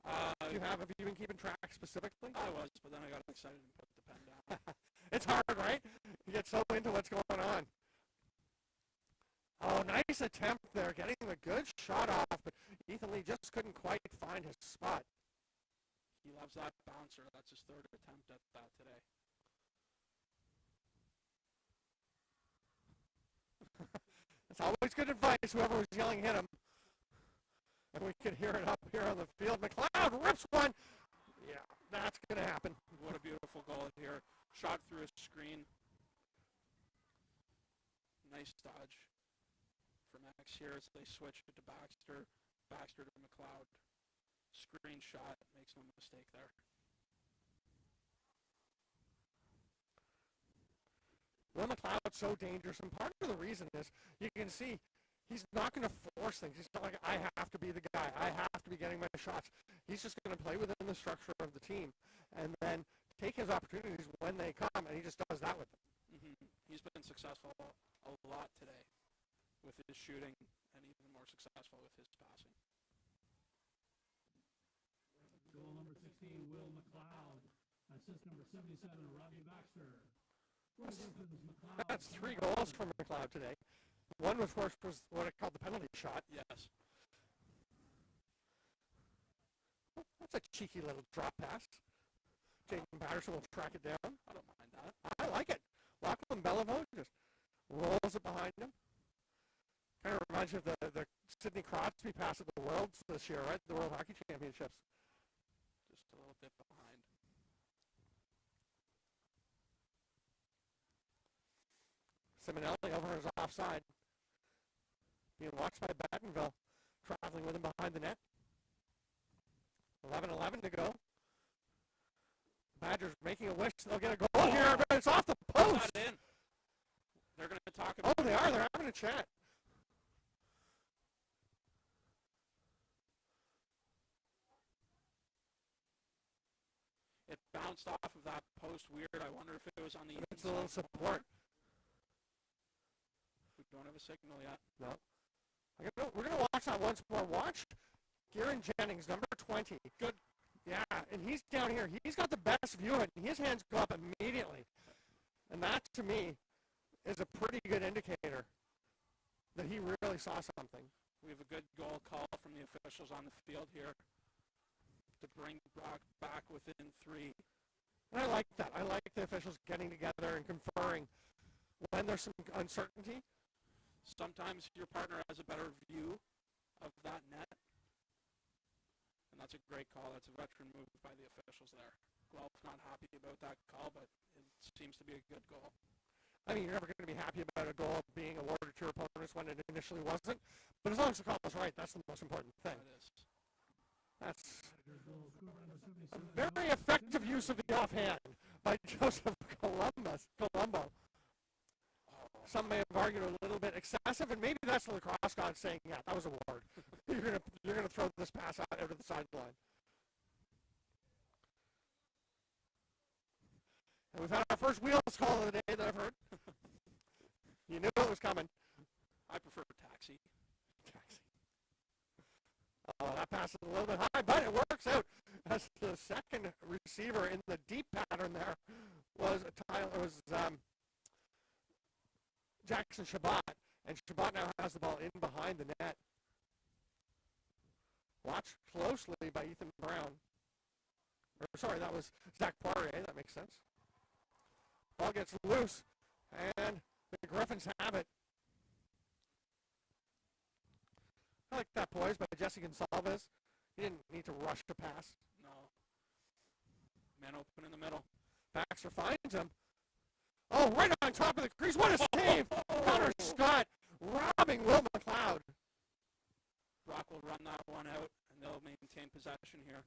Have you been keeping track specifically? I was, but then I got excited and put the pen down. It's hard, right? You get so into what's going on. Oh, nice attempt there, getting the good shot off, but Ethan Lee just couldn't quite find his spot. He loves that bouncer. That's his third attempt at that today. It's always good advice, whoever was yelling hit him. And we could hear it up here on the field. McLeod rips one. Yeah, that's going to happen. What a beautiful goal here. Shot through a screen. Nice dodge from Max here as they switch it to Baxter. Baxter to McLeod. Screen shot. Makes no mistake there. Will McLeod's so dangerous, and part of the reason is you can see he's not going to force things. He's not like, I have to be the guy. I have to be getting my shots. He's just going to play within the structure of the team and then take his opportunities when they come, and he just does that with them. Mm-hmm. He's been successful a lot today with his shooting and even more successful with his passing. Goal number 16, Will McLeod. Assist number 77, Robbie Baxter. That's 3 goals from McLeod today. One, of course, was what I called the penalty shot. Yes. That's a cheeky little drop pass. Jaden Patterson will track it down. I don't mind that. I like it. Lachlan Beliveau just rolls it behind him. Kind of reminds you of the Sidney Crosby pass at the Worlds this year, right? The World Hockey Championships. Just a little bit behind. Simonelli over his offside. Being watched by Battenville. Traveling with him behind the net. 11-11 to go. Badgers making a wish. They'll get a goal here, but it's off the post. Not in. They're going to talk about it. They are. They're having a chat. It bounced off of that post weird. I wonder if it was on the inside. It's a little support. We don't have a signal yet. No. We're going to watch that once more. Watch Garen Jennings, number 20. Good. Yeah, and he's down here. He's got the best view of it, and his hands go up immediately. And that, to me, is a pretty good indicator that he really saw something. We have a good goal call from the officials on the field here to bring Brock back within 3. And I like that. I like the officials getting together and conferring when there's some uncertainty. Sometimes your partner has a better view of that net. And that's a great call. That's a veteran move by the officials there. Guelph's not happy about that call, but it seems to be a good goal. I mean, you're never going to be happy about a goal being awarded to your opponents when it initially wasn't. But as long as the call is right, that's the most important thing. It is. That's a very effective use of the offhand by Joseph Colombo. Some may have argued a little bit excessive, and maybe that's the lacrosse god saying, yeah, that was a ward. You're gonna throw this pass out to the sideline. And we've had our first wheels call of the day that I've heard. You knew it was coming. I prefer taxi. Oh, that pass is a little bit high, but it works out. As the second receiver in the deep pattern there was Jackson Shabbat, and Shabbat now has the ball in behind the net. Watched closely by Ethan Brown. That was Zach Poirier. That makes sense. Ball gets loose, and the Gryphons have it. I like that poise by Jesse Gonsalves. He didn't need to rush to pass. No. Man open in the middle. Baxter finds him. Oh, right on top of the crease. What a save! Connor Scott robbing Will McLeod. Brock will run that one out, and they'll maintain possession here.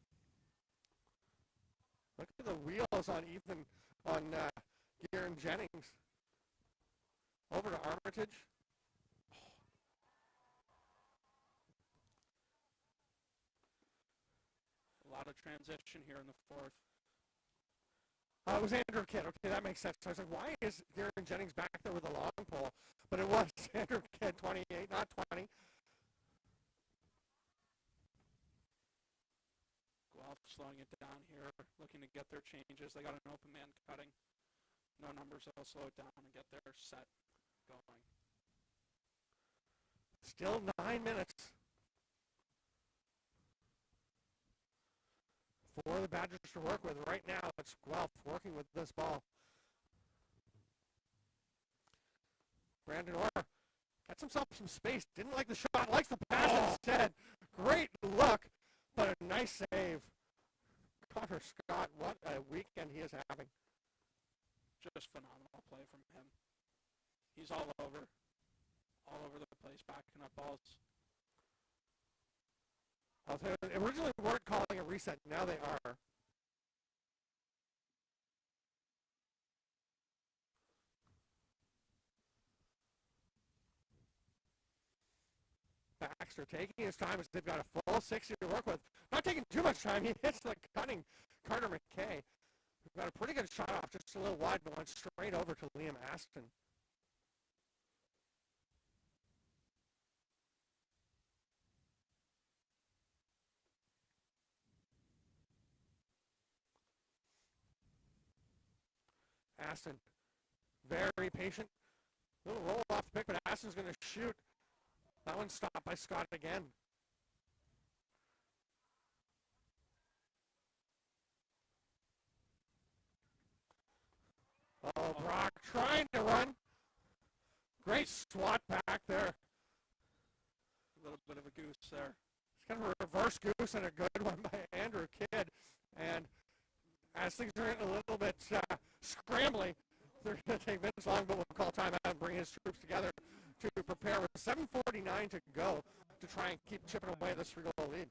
Look at the wheels on Garen Jennings. Over to Armitage. A lot of transition here in the 4th. It was Andrew Kidd. Okay, that makes sense. So I was like, why is Garen Jennings back there with a long pole? But it was Andrew Kidd, 28, not 20. Guelph slowing it down here, looking to get their changes. They got an open man cutting. No numbers, they'll slow it down and get their set going. Still 9 minutes for the Badgers to work with. Right now, it's Guelph working with this ball. Brandon Orr gets himself some space. Didn't like the shot, likes the pass instead. Great look, but a nice save. Connor Scott, what a weekend he is having. Just phenomenal play from him. He's all over the place, backing up balls. They originally weren't calling a reset. Now they are. Baxter taking his time as they've got a full 60 to work with. Not taking too much time. He hits the cutting Carter McKay. We've got a pretty good shot off, just a little wide, but went straight over to Liam Aston. Aston, very patient. Little roll off the pick, but Aston's going to shoot. That one's stopped by Scott again. Oh, Brock trying to run. Great swat back there. little bit of a goose there. It's kind of a reverse goose and a good one by Andrew Kidd. And as things are getting a little bit scrambly, they're going to take Vince Longboat will call timeout and bring his troops together to prepare with 7:49 to go to try and keep chipping away this 3-goal lead.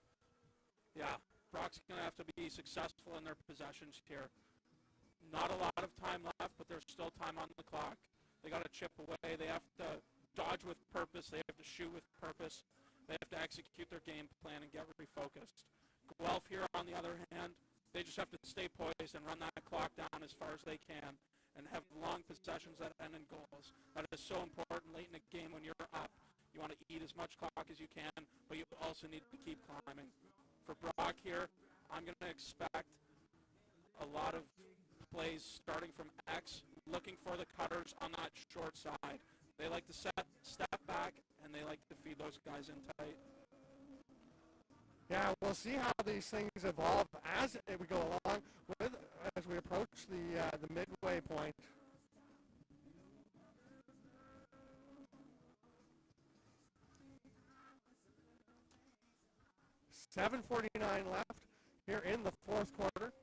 Yeah, Brock's going to have to be successful in their possessions here. Not a lot of time left, but there's still time on the clock. They got to chip away. They have to dodge with purpose. They have to shoot with purpose. They have to execute their game plan and get refocused. Guelph here, on the other hand, they just have to stay poised and run that clock down as far as they can and have long possessions that end in goals. That is so important late in the game when you're up. You want to eat as much clock as you can, but you also need to keep climbing. For Brock here, I'm going to expect a lot of plays starting from X, looking for the cutters on that short side. They like to step back, and they like to feed those guys in tight. Yeah, we'll see how these things evolve as we go along, as we approach the midway point. $7:49 left here in the fourth quarter.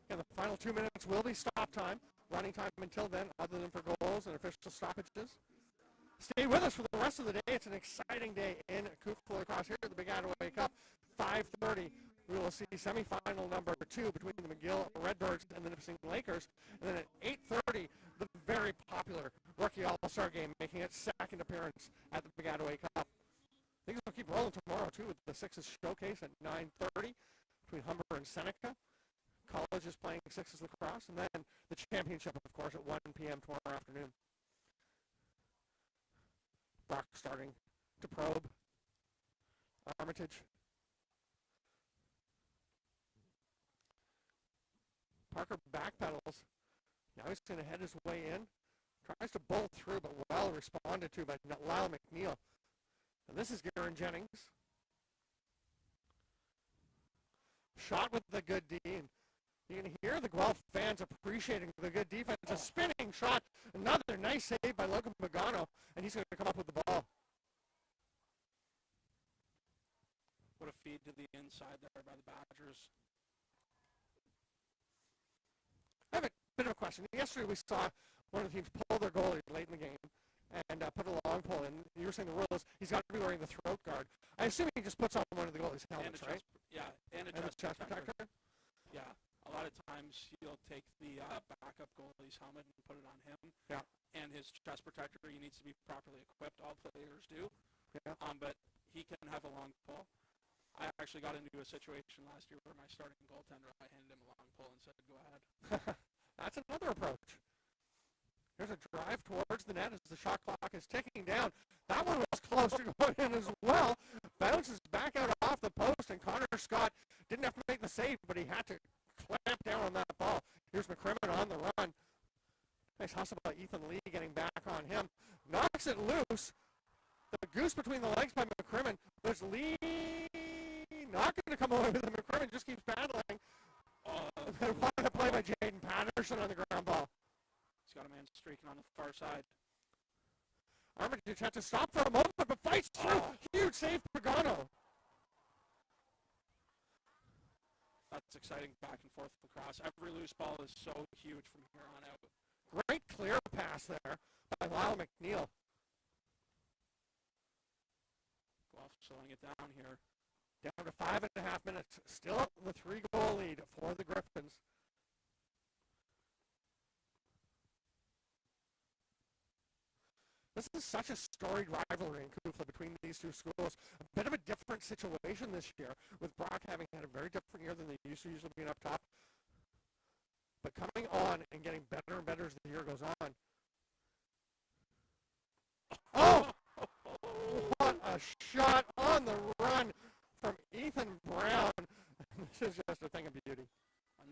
And the final 2 minutes will be stop time. Running time until then, other than for goals and official stoppages. Stay with us for the rest of the day. It's an exciting day in Guelph Lacrosse here at the Baggataway Cup. 5:30, we will see semifinal number 2 between the McGill Redbirds and the Nipissing Lakers. And then at 8:30, the very popular Rookie All-Star game making its second appearance at the Baggataway Cup. Things will keep rolling tomorrow, too, with the Sixes showcase at 9:30 between Humber and Seneca. College is playing Sixes lacrosse, and then the championship, of course, at 1 p.m. tomorrow afternoon. Brock starting to probe. Armitage. Parker backpedals. Now he's going to head his way in. Tries to bolt through, but well responded to by Lyle McNeil. And this is Garen Jennings. Shot with the good D. And you can hear the Guelph fans appreciating the good defense. A spinning shot. Another nice save by Logan Pagano. And he's going to come up with the ball. What a feed to the inside there by the Badgers. I have a bit of a question. Yesterday we saw one of the teams pull their goalie late in the game and put a long pull in. You were saying the rule is he's got to be wearing the throat guard. I assume he just puts on one of the goalie's helmets, right? Yeah, and a chest protector. Yeah, a lot of times he'll take the backup goalie's helmet and put it on him. Yeah. And his chest protector, he needs to be properly equipped. All players do. Yeah. But he can have a long pull. I actually got into a situation last year where my starting goaltender, I handed him a long pull and said, go ahead. That's another approach. There's a drive towards the net as the shot clock is ticking down. That one was close to going in as well. Bounces back out off the post, and Connor Scott didn't have to make the save, but he had to clamp down on that ball. Here's McCrimmon on the run. Nice hustle by Ethan Lee getting back on him. Knocks it loose. The goose between the legs by McCrimmon. There's Lee not going to come away with it. McCrimmon just keeps battling. What a play by Jaden Patterson on the ground ball. He's got a man streaking on the far side. Armitage had to stop for a moment, but fights through. Huge save for Pagano. That's exciting back and forth lacrosse. Every loose ball is so huge from here on out. Great clear pass there by Lyle McNeil. Guelph slowing it down here. Down to 5.5 minutes. Still the 3-goal lead for the Gryphons. This is such a storied rivalry in Kufla between these two schools. A bit of a different situation this year, with Brock having had a very different year than they used to, usually being up top. But coming on and getting better and better as the year goes on. Oh! What a shot on the run from Ethan Brown. This is just a thing of beauty.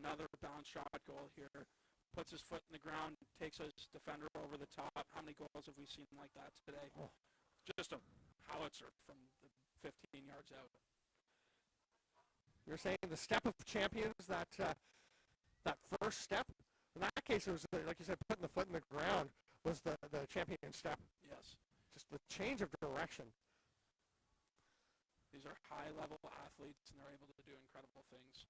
Another bounce shot goal here. Puts his foot in the ground, takes his defender over the top. How many goals have we seen like that today? Oh. Just a howitzer from the 15 yards out. You're saying the step of champions, that first step? In that case, it was, like you said, putting the foot in the ground was the champion step. Yes. Just the change of direction. These are high-level athletes, and they're able to do incredible things.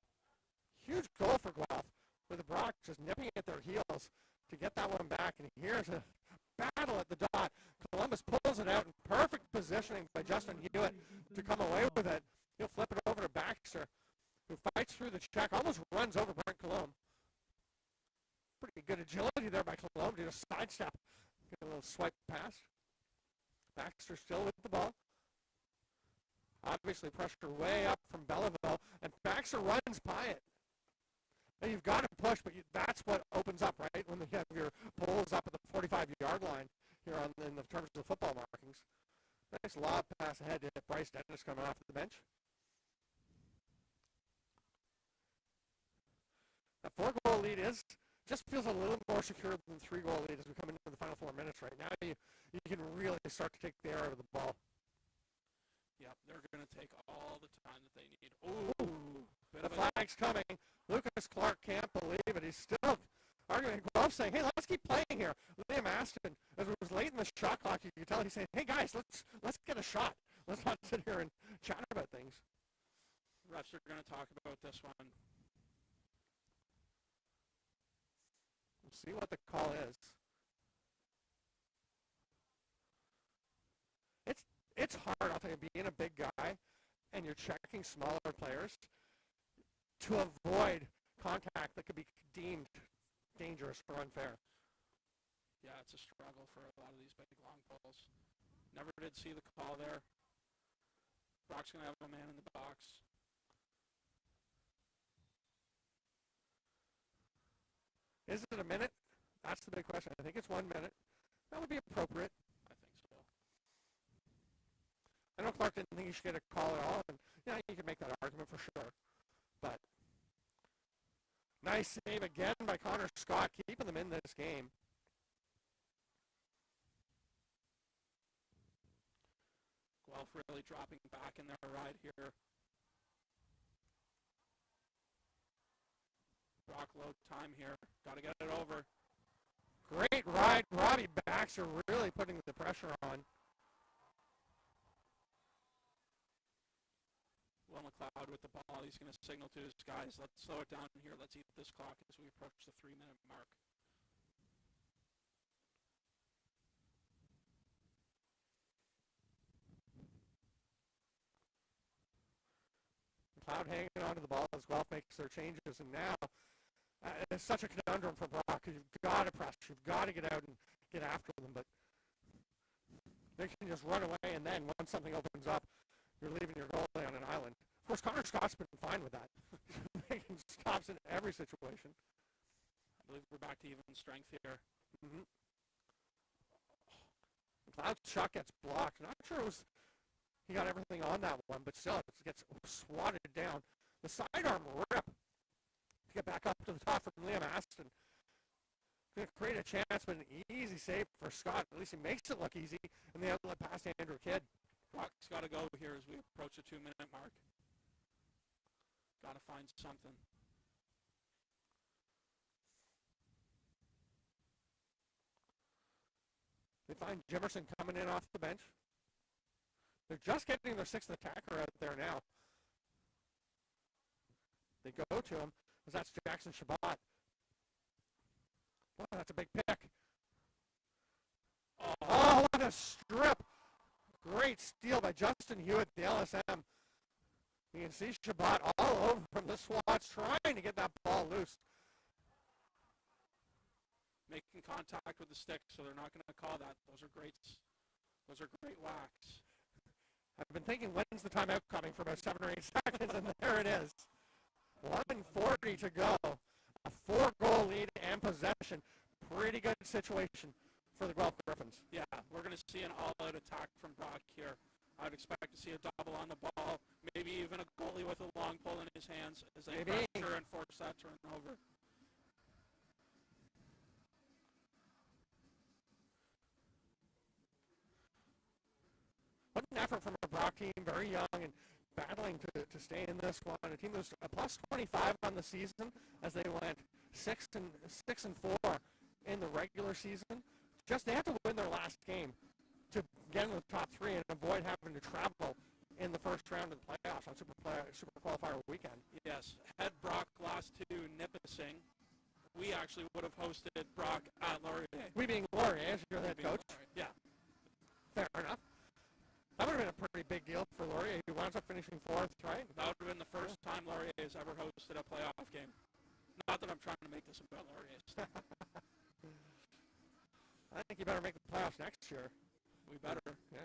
Huge goal for Guelph, with the Brock just nipping at their heels to get that one back. And here's a battle at the dot. Columbus pulls it out in perfect positioning by Justin Hewitt to come away with it. He'll flip it over to Baxter, who fights through the check, almost runs over Brent Colomb. Pretty good agility there by Colomb. Did a sidestep, get a little swipe pass. Baxter still with the ball. Obviously pressure way up from Belleville, and Baxter runs by it. And you've got to push, but that's what opens up, right? When you have your poles up at the 45-yard line here in the terms of football markings. Nice lob pass ahead to Bryce Dennis coming off the bench. That 4-goal lead just feels a little more secure than the 3-goal lead as we come into the final 4 minutes right now. You can really start to take the air out of the ball. Yep, they're going to take all the time that they need. Ooh, the flag's coming. Lucas Clark can't believe it. He's still arguing. Guelph saying, hey, let's keep playing here. Liam Aston, as it was late in the shot clock, you could tell he's saying, hey, guys, let's get a shot. Let's not sit here and chat about things. Refs are going to talk about this one. We'll see what the call is. It's hard, I'll tell you, being a big guy and you're checking smaller players to avoid contact that could be deemed dangerous or unfair. Yeah, it's a struggle for a lot of these big long poles. Never did see the call there. Brock's going to have a man in the box. Is it a minute? That's the big question. I think it's 1 minute. That would be appropriate. I think so. I know Clark didn't think he should get a call at all, and yeah, you can make that argument for sure. But nice save again by Connor Scott, keeping them in this game. Guelph really dropping back in their ride here. Brock low time here. Got to get it over. Great ride. Robbie Baxter really putting the pressure on. Will McLeod with the ball. He's going to signal to his guys. Let's slow it down here. Let's eat this clock as we approach the 3-minute mark. McLeod hanging on to the ball as Guelph makes their changes. And now it's such a conundrum for Brock because you've got to press. You've got to get out and get after them. But they can just run away, and then once something opens up, you're leaving your goalie on an island. Of course, Connor Scott's been fine with that. Making stops in every situation. I believe we're back to even strength here. Mm-hmm. McLeod's shot gets blocked. Not sure he got everything on that one, but still it gets swatted down. The sidearm rip to get back up to the top from Liam Aston. Going to create a chance, but an easy save for Scott. At least he makes it look easy, and the outlet pass to Andrew Kidd. Brock's got to go here as we approach the 2-minute mark. Got to find something. They find Jimerson coming in off the bench. They're just getting their 6th attacker out there now. They go to him, because that's Jackson Shabbat. Oh, that's a big pick. Oh, what a strip. Great steal by Justin Hewitt, the LSM. You can see Shabbat all over from the swats trying to get that ball loose. Making contact with the stick, so they're not going to call that. Those are great whacks. I've been thinking, when's the timeout coming for about 7 or 8 seconds, and there it is. 1:40 to go. A 4-goal lead and possession. Pretty good situation for the Guelph Gryphons. Yeah, we're going to see an all-out attack from Brock here. I'd expect to see a double on the ball, maybe even a goalie with a long pole in his hands as they pressure and force that turnover. What an effort from a Brock team, very young and battling to stay in this one. A team that was a plus 25 on the season as they went 6 and 4 in the regular season. Just they had to win their last game to get in the top 3 and avoid having to travel in the first round of the playoffs on Super Qualifier weekend. Yes. Had Brock lost to Nipissing, we actually would have hosted Brock at Laurier. We being Laurier as your head coach. Yeah. Fair enough. That would have been a pretty big deal for Laurier. He wound up finishing 4th, right? That would have been the first time Laurier has ever hosted a playoff game. Not that I'm trying to make this about Laurier. I think you better make the playoffs next year. We better. Yeah.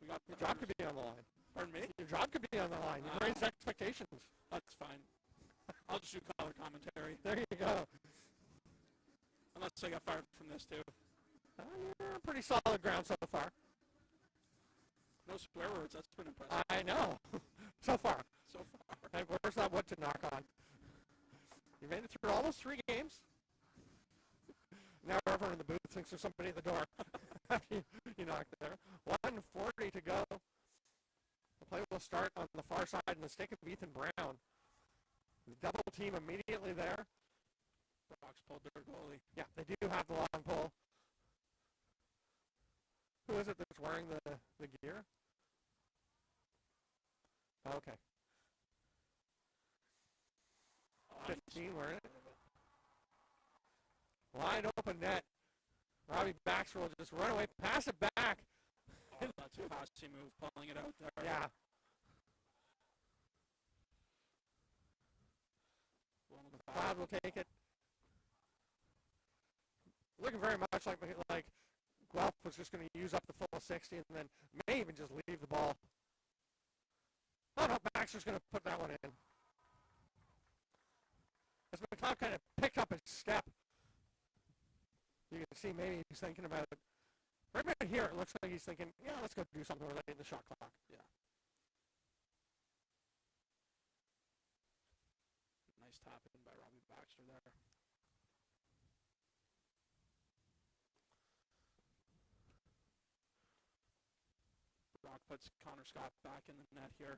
We got Your job could be on the line. Pardon me? Your job could be on the line. You've raised expectations. That's fine. I'll just do color commentary. There you go. Unless I got fired from this, too. You're on pretty solid ground so far. No swear words. That's been impressive. I know. So far. So far. And where's that wood to knock on? You made it through almost 3 games. Now everyone in the booth thinks there's somebody at the door. You knocked there. 1:40 to go. The play will start on the far side in the stick of Ethan Brown. The double team immediately there. Brock's pulled their goalie. Yeah, they do have the long pole. Who is it that's wearing the gear? Okay. 15 wearing it. Wide open net. Robbie Baxter will just run away, pass it back. Oh, that's a passy move, pulling it out there. Yeah. Cloud will take it. Looking very much like Guelph was just going to use up the full 60 and then may even just leave the ball. Oh no, Baxter's going to put that one in. As McLeod kind of picked up his step, you can see maybe he's thinking about it. Right about here, it looks like he's thinking, yeah, let's go do something related to the shot clock. Yeah. Nice tap in by Robbie Baxter there. Brock puts Connor Scott back in the net here.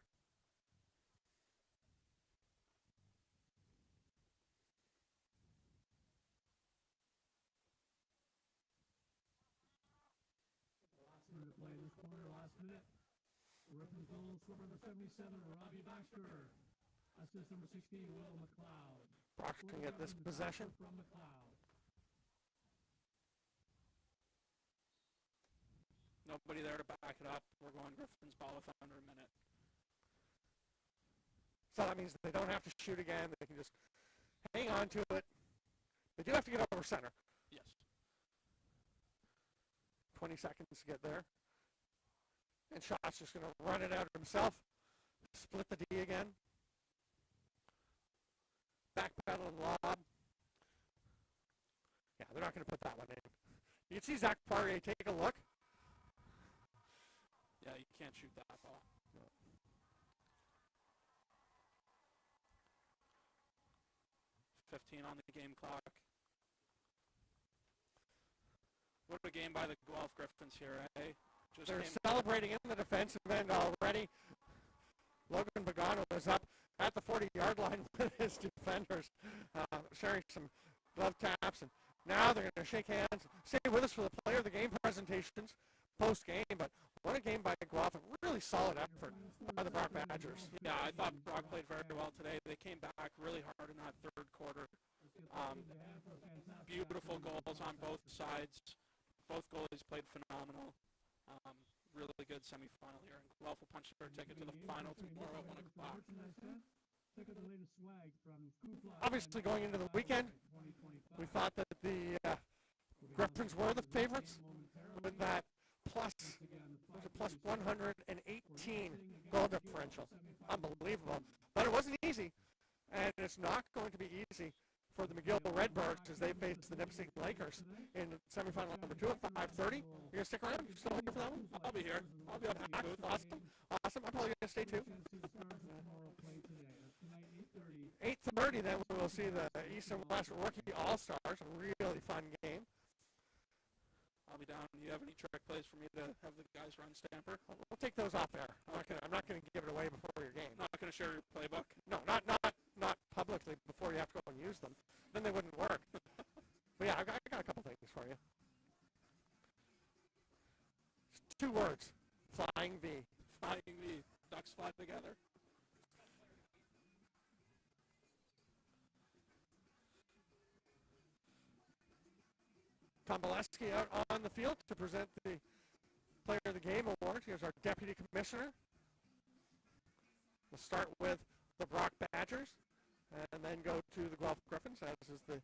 Gryphons goal scorer number 77, Robbie Baxter. Assist number 16, Will McLeod. Brock can get this possession. From McLeod. Nobody there to back it up. We're going Gryphons ball with under a minute. So that means they don't have to shoot again. They can just hang on to it. They do have to get over center. Yes. 20 seconds to get there. And Shot's just going to run it out himself. Split the D again. Backpedal and lob. Yeah, they're not going to put that one in. You can see Zach Poirier take a look. Yeah, you can't shoot that ball. No. .15 on the game clock. What a game by the Guelph Gryphons here, eh? They're celebrating in the defensive end already. Logan Bagano is up at the 40-yard line with his defenders, sharing some glove taps. And now they're going to shake hands. Stay with us for the player of the game presentations post-game. But what a game by Guelph. A really solid effort by the Brock Badgers. Yeah, I thought Brock played very well today. They came back really hard in that third quarter. Beautiful goals on both sides. Both goalies played phenomenal. Really good semifinal here. And Guelph will punch their ticket to the final tomorrow at 1 o'clock. Obviously, going into the weekend, we thought that the Gryphons were the favorites with that plus 118 goal differential. Unbelievable. But it wasn't easy, and it's not going to be easy for the McGill Redbirds as they face the Nipissing Lakers in semifinal number 2 at 5:30. You're going to stick around? You're still here for that one? I'll be here. I'll be up in the booth. Awesome. I'm probably going to stay too. 8:30 then we will see the East and West Rookie All-Stars. A really fun game. I'll be down. Do you have any trick plays for me to have the guys run Stamper? We'll take those off there. I'm not going to give it away before your game. Not going to share your playbook? No, not publicly before you have to go and use them. Then they wouldn't work. But yeah, I got a couple things for you. 2 words. Flying V. Flying V. Duck pucks fly together. Tom Bolesky out on the field to present the Player of the Game award. Here's our Deputy Commissioner. We'll start with the Brock Badgers and then go to the Guelph Gryphons, as is the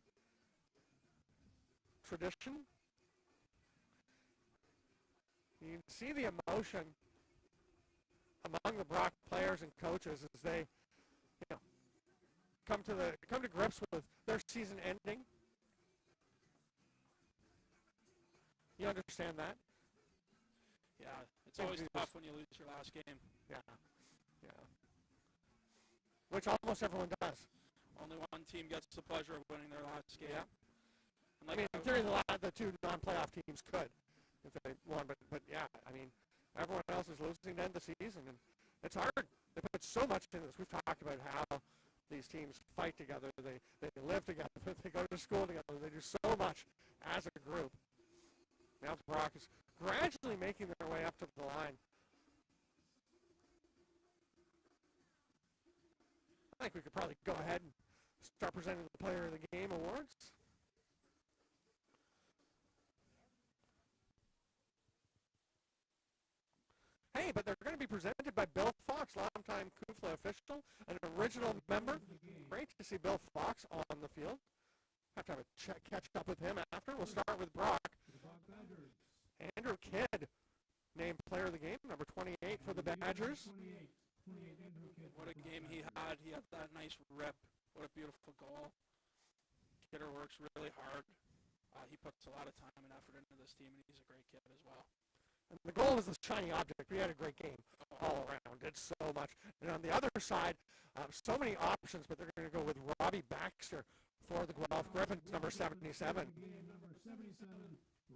tradition. You can see the emotion among the Brock players and coaches as they, come to grips with their season ending. You understand that? Yeah, it's always tough when you lose your last game. Yeah. Which almost everyone does. Only one team gets the pleasure of winning their last game. Yeah. Like in theory, the two non-playoff teams could if they won, but yeah, everyone else is losing to end the season, and it's hard. They put so much into this. We've talked about how these teams fight together, they live together, they go to school together, they do so much as a group. Now Brock is gradually making their way up to the line. I think we could probably go ahead and start presenting the Player of the Game awards. Hey, but they're going to be presented by Bill Fox, longtime Kufla official, an original member. Great to see Bill Fox on the field. Have to have a catch up with him after. We'll start with Brock. Andrew Kidd, named Player of the Game, number 28 for the Badgers. What a game he had. He had that nice rip. What a beautiful goal. Kidder works really hard. He puts a lot of time and effort into this team, and he's a great kid as well. And the goal is the shiny object. We had a great game all around. Did so much. And on the other side, so many options, but they're going to go with Robbie Baxter for the Guelph Gryphons, number 77.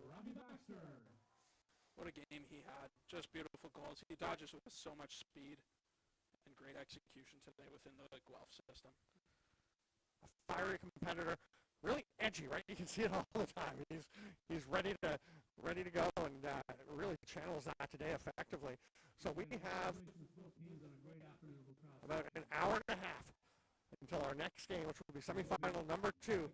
Robbie Baxter. What a game he had. Just beautiful goals. He dodges with so much speed and great execution today within the Guelph system. A fiery competitor, really edgy, right? You can see it all the time. He's ready to go and really channels that today effectively. So we have about an hour and a half until our next game, which will be semifinal number 2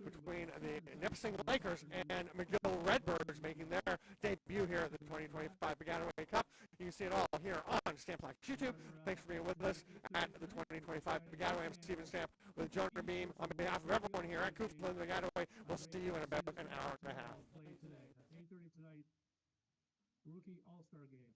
between the Nipissing Lakers and McGill Redbirds, making their debut here at the 2025 Baggataway Cup. You can see it all here on Stamp Black's YouTube. Thanks for being with us at the 2025 Baggataway. I'm Stephen Stamp with Jonah Beam. On behalf of everyone here at Kufla and Baggataway, we'll see you in about an hour and a half. 8:30 tonight, rookie all-star game.